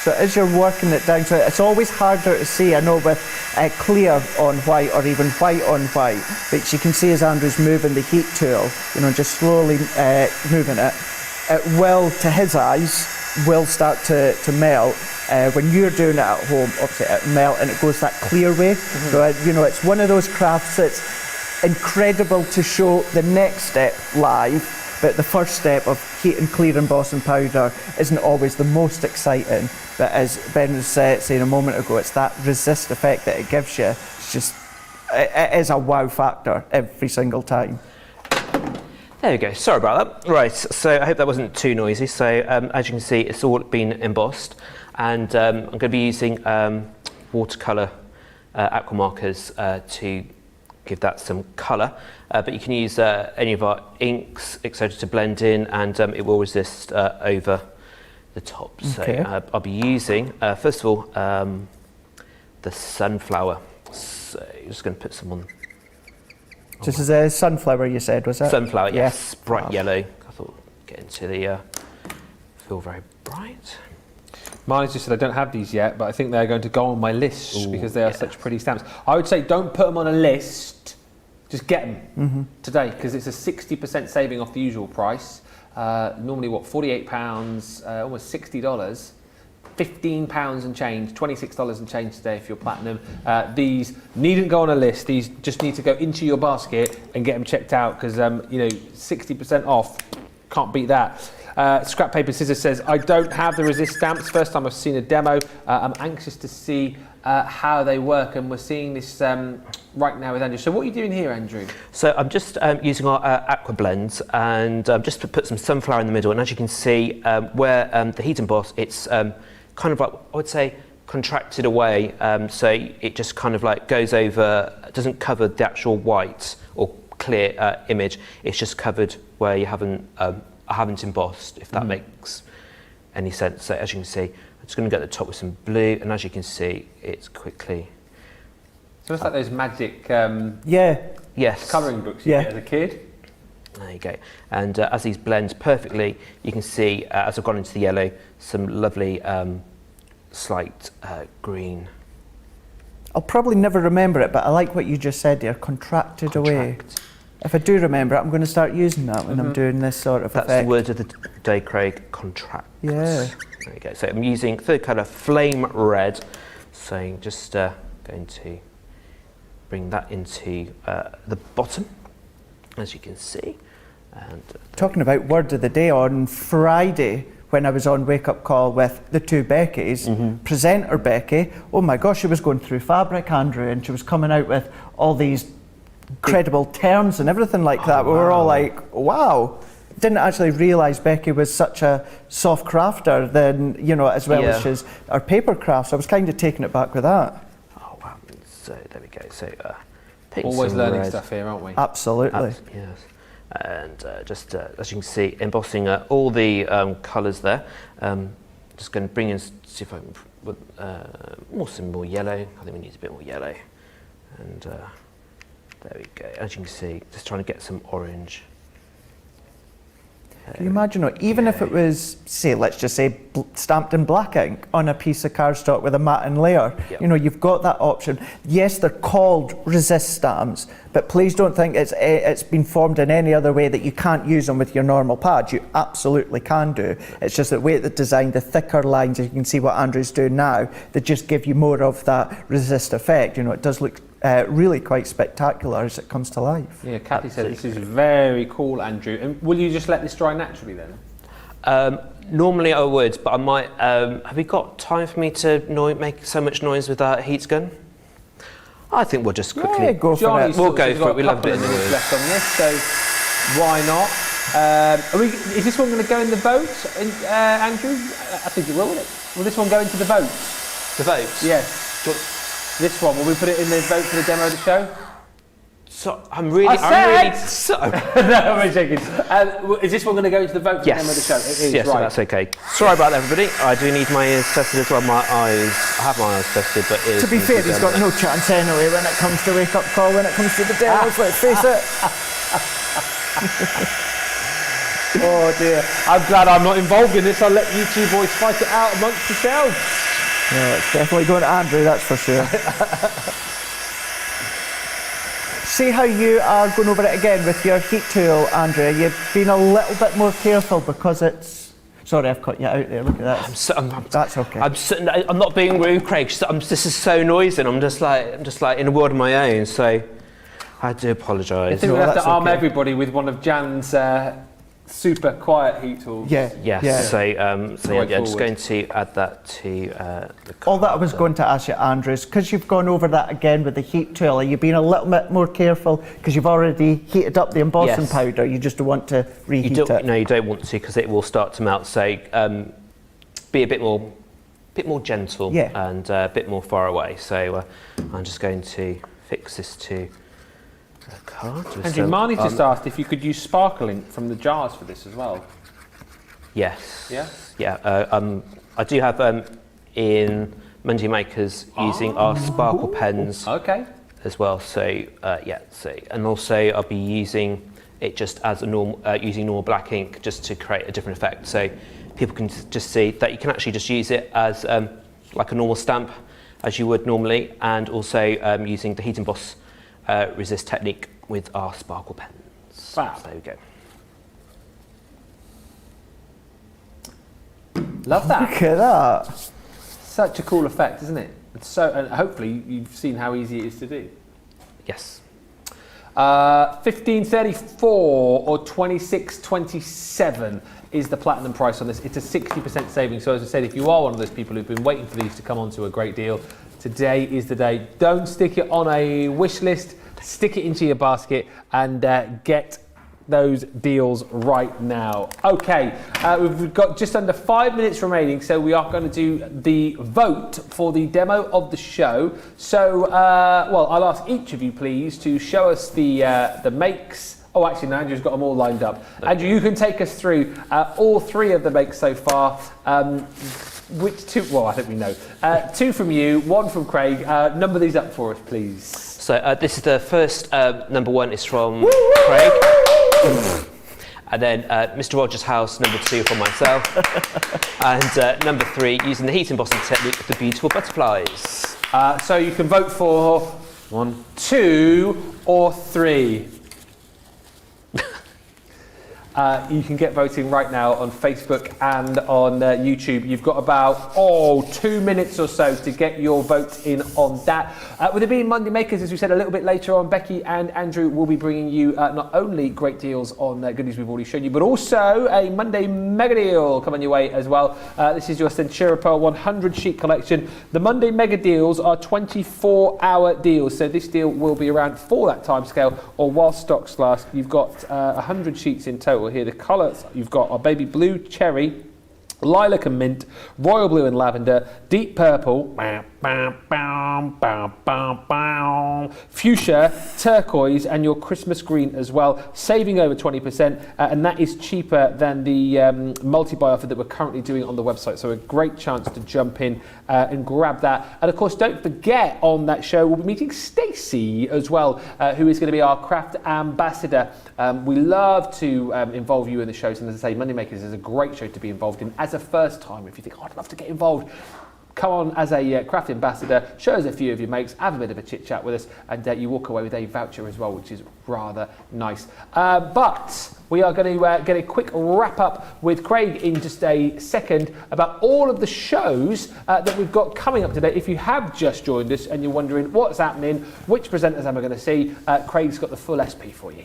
So as you're working it down, so it's always harder to see, I know, with clear on white or even white on white, but you can see as Andrew's moving the heat tool, you know, just slowly moving it, it will, to his eyes, will start to melt. When you're doing it at home, obviously it melt and it goes that clear way. So, you know, it's one of those crafts that's incredible to show the next step live, but the first step of heat and clear embossing powder isn't always the most exciting. But as Ben was saying a moment ago, it's that resist effect that it gives you. It's just, it is a wow factor every single time. There we go. Sorry about that. Right. So I hope that wasn't too noisy. So as you can see, it's all been embossed, and I'm going to be using watercolour aqua markers to give that some colour. But you can use any of our inks, etc., to blend in, and it will resist over the top. Okay. So I'll be using, first of all, the sunflower. So I'm just going to put some on. This is a sunflower, you said, was it? Sunflower, yes, bright yellow. I thought get into the feel very bright. Marnie's just said I don't have these yet, but I think they're going to go on my list because they are such pretty stamps. I would say don't put them on a list, just get them today because it's a 60% saving off the usual price. Normally, what, £48, almost $60, £15 and change, $26 and change today if you're platinum. These needn't go on a list. These just need to go into your basket and get them checked out because 60% off, can't beat that. Scrap Paper Scissors says, I don't have the resist stamps. First time I've seen a demo. I'm anxious to see how they work, and we're seeing this right now with Andrew. So what are you doing here, Andrew? So I'm just using our aqua blends and just to put some sunflower in the middle, and as you can see where the heat emboss, it's kind of like, I would say, contracted away, so it just kind of like goes over, doesn't cover the actual white or clear image, it's just covered where you haven't embossed, if that makes any sense. So as you can see, I'm just going to get the top with some blue, and as you can see, it's quickly. So it's like those magic yes, colouring books you get as a kid. There you go. And as these blend perfectly, you can see as I've gone into the yellow, some lovely slight green. I'll probably never remember it, but I like what you just said there, contracted away. If I do remember it, I'm going to start using that when I'm doing this sort of effect. That's the word of the day, Craig, contract. Yeah. There you go. So I'm using third colour, flame red. So just going to bring that into the bottom, as you can see. And talking about word of the day, on Friday, when I was on Wake Up Call with the two Beckys, presenter Becky, oh my gosh, she was going through fabric, Andrew, and she was coming out with all these incredible terms and everything like that. We were all like, wow. Didn't actually realise Becky was such a soft crafter then, as well as she's our paper crafts. I was kind of taking it back with that. Oh wow. So there we go. So always learning stuff here, aren't we? Absolutely. Yes. And just as you can see, embossing all the colours there. Just going to bring in, see if I can put some more yellow. I think we need a bit more yellow. And there we go. As you can see, just trying to get some orange. Can you imagine, even if it was, say, let's just say, stamped in black ink on a piece of cardstock with a matte layer, you've got that option. Yes, they're called resist stamps, but please don't think it's been formed in any other way that you can't use them with your normal pads. You absolutely can do. It's just the way they're designed, the thicker lines, as you can see what Andrew's doing now, that just give you more of that resist effect. It does look really quite spectacular as it comes to life. Yeah, Kathy said this is very cool, Andrew. And will you just let this dry naturally then? Normally I would, but I might. Have you got time for me to make so much noise with that heat gun? I think we'll just quickly go for it. We'll go for it. We'll have a bit of minutes left on this, so why not? Is this one going to go in the vote, Andrew? I think it will, won't it? Will this one go into the vote? The vote? Yes. This one, will we put it in the vote for the demo of the show? So I'm really. No, I'm joking. Is this one going to go into the vote for the demo of the show? It is, yes, right. That's okay. Sorry about that, everybody. I do need my ears tested as well. I have my eyes tested, but to be fair, he's got no chance anyway when it comes to Wake Up Call, when it comes to the demos, let's face it. Oh dear. I'm glad I'm not involved in this. I'll let you two boys fight it out amongst yourselves. No, it's definitely going to Andrew, that's for sure. See how you are going over it again with your heat tool, Andrew. You've been a little bit more careful because it's... Sorry, I've cut you out there. Look at that. That's okay. I'm not being rude, Craig. This is so noisy, and I'm just like in a world of my own. So I do apologise. I think we'll have to arm everybody with one of Jan's super quiet heat tools. Yes. Yeah. So just going to add that to the card. All that I was going to ask you, Andrew, is because you've gone over that again with the heat tool, are you being a little bit more careful because you've already heated up the embossing powder? You just don't want to reheat it? No, you don't want to because it will start to melt. So be a bit more gentle and a bit more far away. So I'm just going to fix this to the card. Andrew, Marnie just asked if you could use sparkle ink from the jars for this as well. Yes. Yeah? Yeah. I do have in Monday Makers using our sparkle pens Okay. as well. So and also I'll be using it just as a normal, using normal black ink just to create a different effect. So people can just see that you can actually just use it as like a normal stamp as you would normally, and also using the heat emboss resist technique with our sparkle pens. Wow. So there we go. Love that. Look at that. Such a cool effect, isn't it? It's so, and hopefully you've seen how easy it is to do. Yes. 1534 or 2627 is the platinum price on this. It's a 60% saving. So as I said, if you are one of those people who've been waiting for these to come onto a great deal, today is the day. Don't stick it on a wish list. Stick it into your basket and get those deals right now. Okay, we've got just under 5 minutes remaining, so we are going to do the vote for the demo of the show. So, well, I'll ask each of you, please, to show us the makes. Oh, actually, no, Andrew's got them all lined up. Andrew, you can take us through all three of the makes so far. Which two? Well, I think we know. Two from you, one from Craig. Number these up for us, please. So this is the first number one is from Craig. And then Mr. Rogers' House, number 2 for myself. And number 3, using the heat embossing technique, the beautiful butterflies. So you can vote for 1, 2, or 3. You can get voting right now on Facebook and on YouTube. You've got about 2 minutes or so to get your vote in on that. With it being Monday Makers, as we said a little bit later on, Becky and Andrew will be bringing you not only great deals on goodies we've already shown you, but also a Monday Mega Deal coming your way as well. This is your Centura Pearl 100 sheet collection. The Monday Mega Deals are 24-hour deals, so this deal will be around for that time scale or while stocks last. You've got 100 sheets in total. Here the colours you've got are baby blue, cherry, lilac and mint, royal blue and lavender, deep purple, fuchsia, turquoise, and your Christmas green as well, saving over 20%, and that is cheaper than the multi-buy offer that we're currently doing on the website. So a great chance to jump in and grab that. And of course, don't forget, on that show we'll be meeting Stacey as well, who is going to be our craft ambassador. We love to involve you in the shows, and as I say, Monday Makers is a great show to be involved in as a first time. If you think, I'd love to get involved, come on as a craft ambassador, show us a few of your makes, have a bit of a chit chat with us, and you walk away with a voucher as well, which is rather nice. But we are going to get a quick wrap up with Craig in just a second about all of the shows that we've got coming up today. If you have just joined us and you're wondering what's happening, which presenters am I going to see, Craig's got the full SP for you.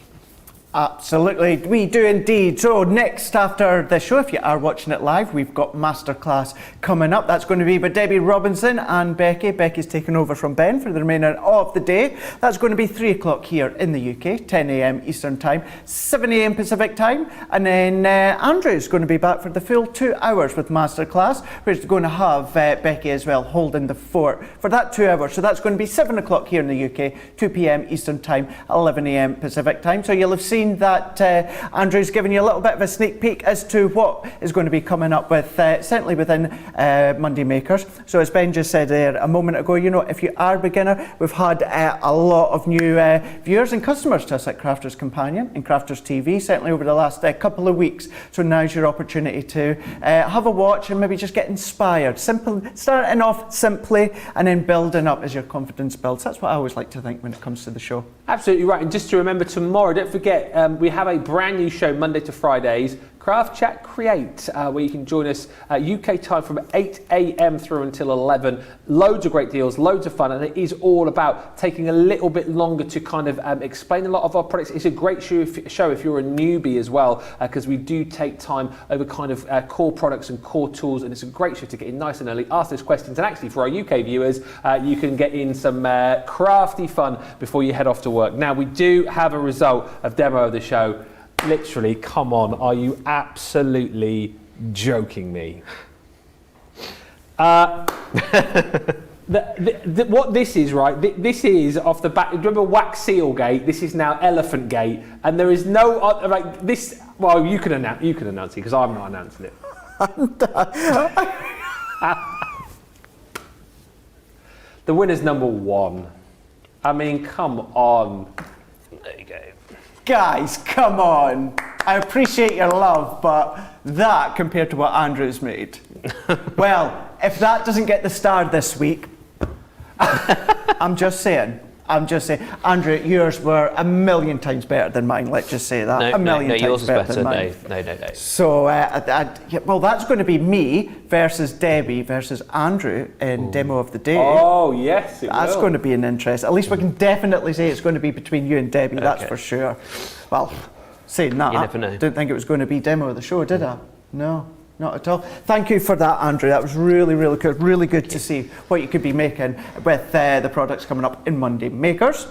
Absolutely, we do indeed. So next after the show, if you are watching it live, we've got Masterclass coming up. That's going to be with Debbie Robinson and Becky. Becky's taking over from Ben for the remainder of the day. That's going to be 3 o'clock here in the UK, 10 a.m. Eastern Time, 7 a.m. Pacific Time. And then Andrew's going to be back for the full 2 hours with Masterclass, where he's going to have Becky as well holding the fort for that 2 hours. So that's going to be 7 o'clock here in the UK, 2 p.m. Eastern Time, 11 a.m. Pacific Time. So you'll have seen that Andrew's given you a little bit of a sneak peek as to what is going to be coming up with, certainly within Monday Makers. So as Ben just said there a moment ago, you know, if you are a beginner, we've had a lot of new viewers and customers to us at Crafters Companion and Crafters TV, certainly over the last couple of weeks. So now's your opportunity to have a watch and maybe just get inspired. Simple, starting off simply and then building up as your confidence builds. That's what I always like to think when it comes to the show. Absolutely right. And just to remember, tomorrow, don't forget, we have a brand new show Monday to Fridays, Craft Chat Create, where you can join us UK time from 8 a.m. through until 11. Loads of great deals, loads of fun, and it is all about taking a little bit longer to kind of explain a lot of our products. It's a great show if you're a newbie as well, because we do take time over kind of core products and core tools, and it's a great show to get in nice and early, ask those questions, and actually for our UK viewers, you can get in some crafty fun before you head off to work. Now, we do have a result of demo of the show. Literally, come on, are you absolutely joking me? What this is, right, this is off the back, remember Wax Seal Gate? This is now Elephant Gate, and there is no, like, this, Well, you can announce it because I'm not announcing it. The winner's number 1. I mean, come on. There you go. Guys, come on. I appreciate your love, but that compared to what Andrew's made. Well, if that doesn't get the star this week, I'm just saying. Andrew, yours were a million times better than mine, let's just say that. No, times yours was better. than mine. No. So, well, that's going to be me versus Debbie versus Andrew in Demo of the Day. Oh, yes, That's going to be an interest. At least we can definitely say it's going to be between you and Debbie, that's for sure. Well, saying that, You never know. didn't think it was going to be Demo of the Show, did I? No. Not at all. Thank you for that, Andrew. That was really, really good. Really good to see what you could be making with the products coming up in Monday Makers.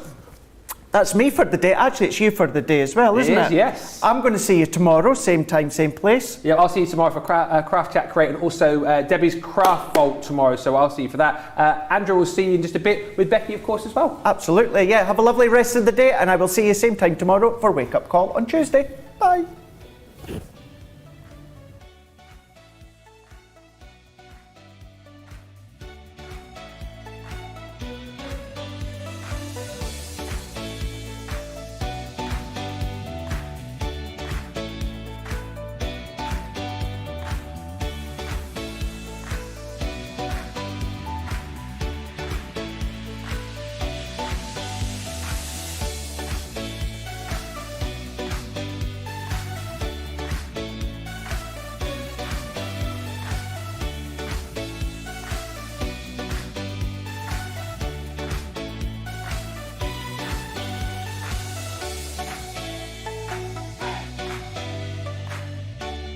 That's me for the day. Actually, it's you for the day as well, isn't it? Yes. I'm going to see you tomorrow, same time, same place. Yeah, I'll see you tomorrow for Craft Chat Create and also Debbie's Craft Vault tomorrow, so I'll see you for that. Andrew will see you in just a bit with Becky, of course, as well. Absolutely, yeah. Have a lovely rest of the day, and I will see you same time tomorrow for Wake Up Call on Tuesday. Bye.